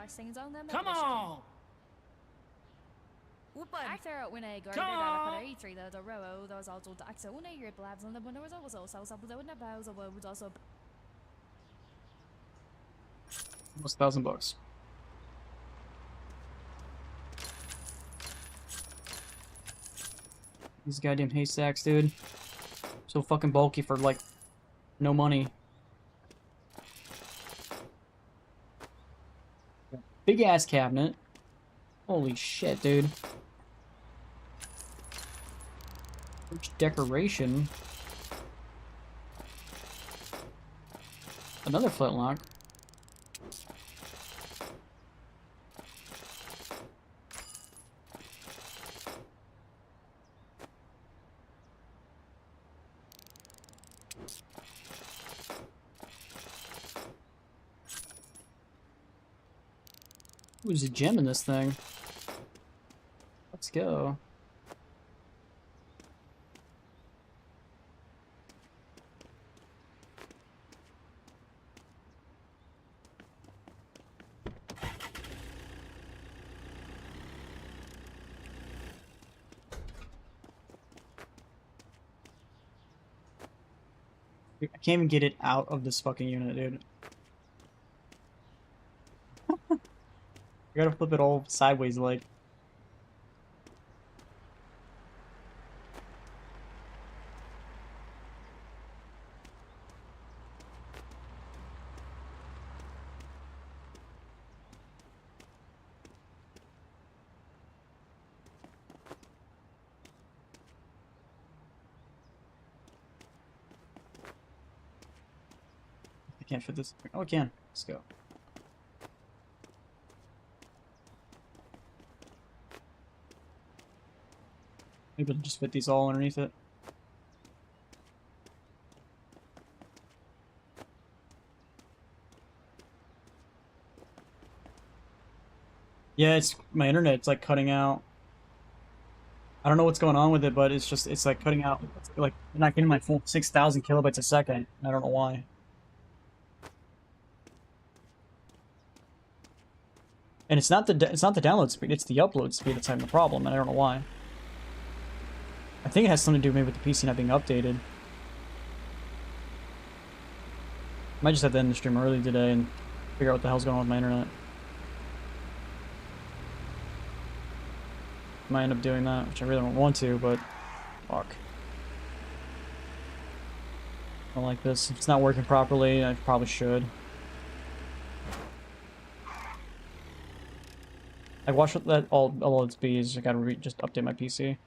Come on! After when I got Come there, on! I put a the row, there was also the axle, when I heard blabs on the window was also something that was also. Almost $1,000. These goddamn haystacks, dude. So fucking bulky for, like, no money. Big ass cabinet. Holy shit, dude. Rich decoration. Another flintlock. Ooh, there's a gem in this thing. Let's go. I can't even get it out of this fucking unit, dude. I gotta flip it all sideways, like. I can't fit this. Oh, I can. Let's go. Maybe it'll just fit these all underneath it. Yeah, it's my internet. It's like cutting out. I don't know what's going on with it, but it's like cutting out. It's like not getting my full 6,000 kilobytes a second. I don't know why. And it's not the download speed. It's the upload speed that's having the problem, and I don't know why. I think it has something to do maybe with the PC not being updated. Might just have to end the stream early today and figure out what the hell's going on with my internet. Might end up doing that, which I really don't want to, but fuck. I don't like this. If it's not working properly, I probably should. I watched what that all its be is I gotta just update my PC.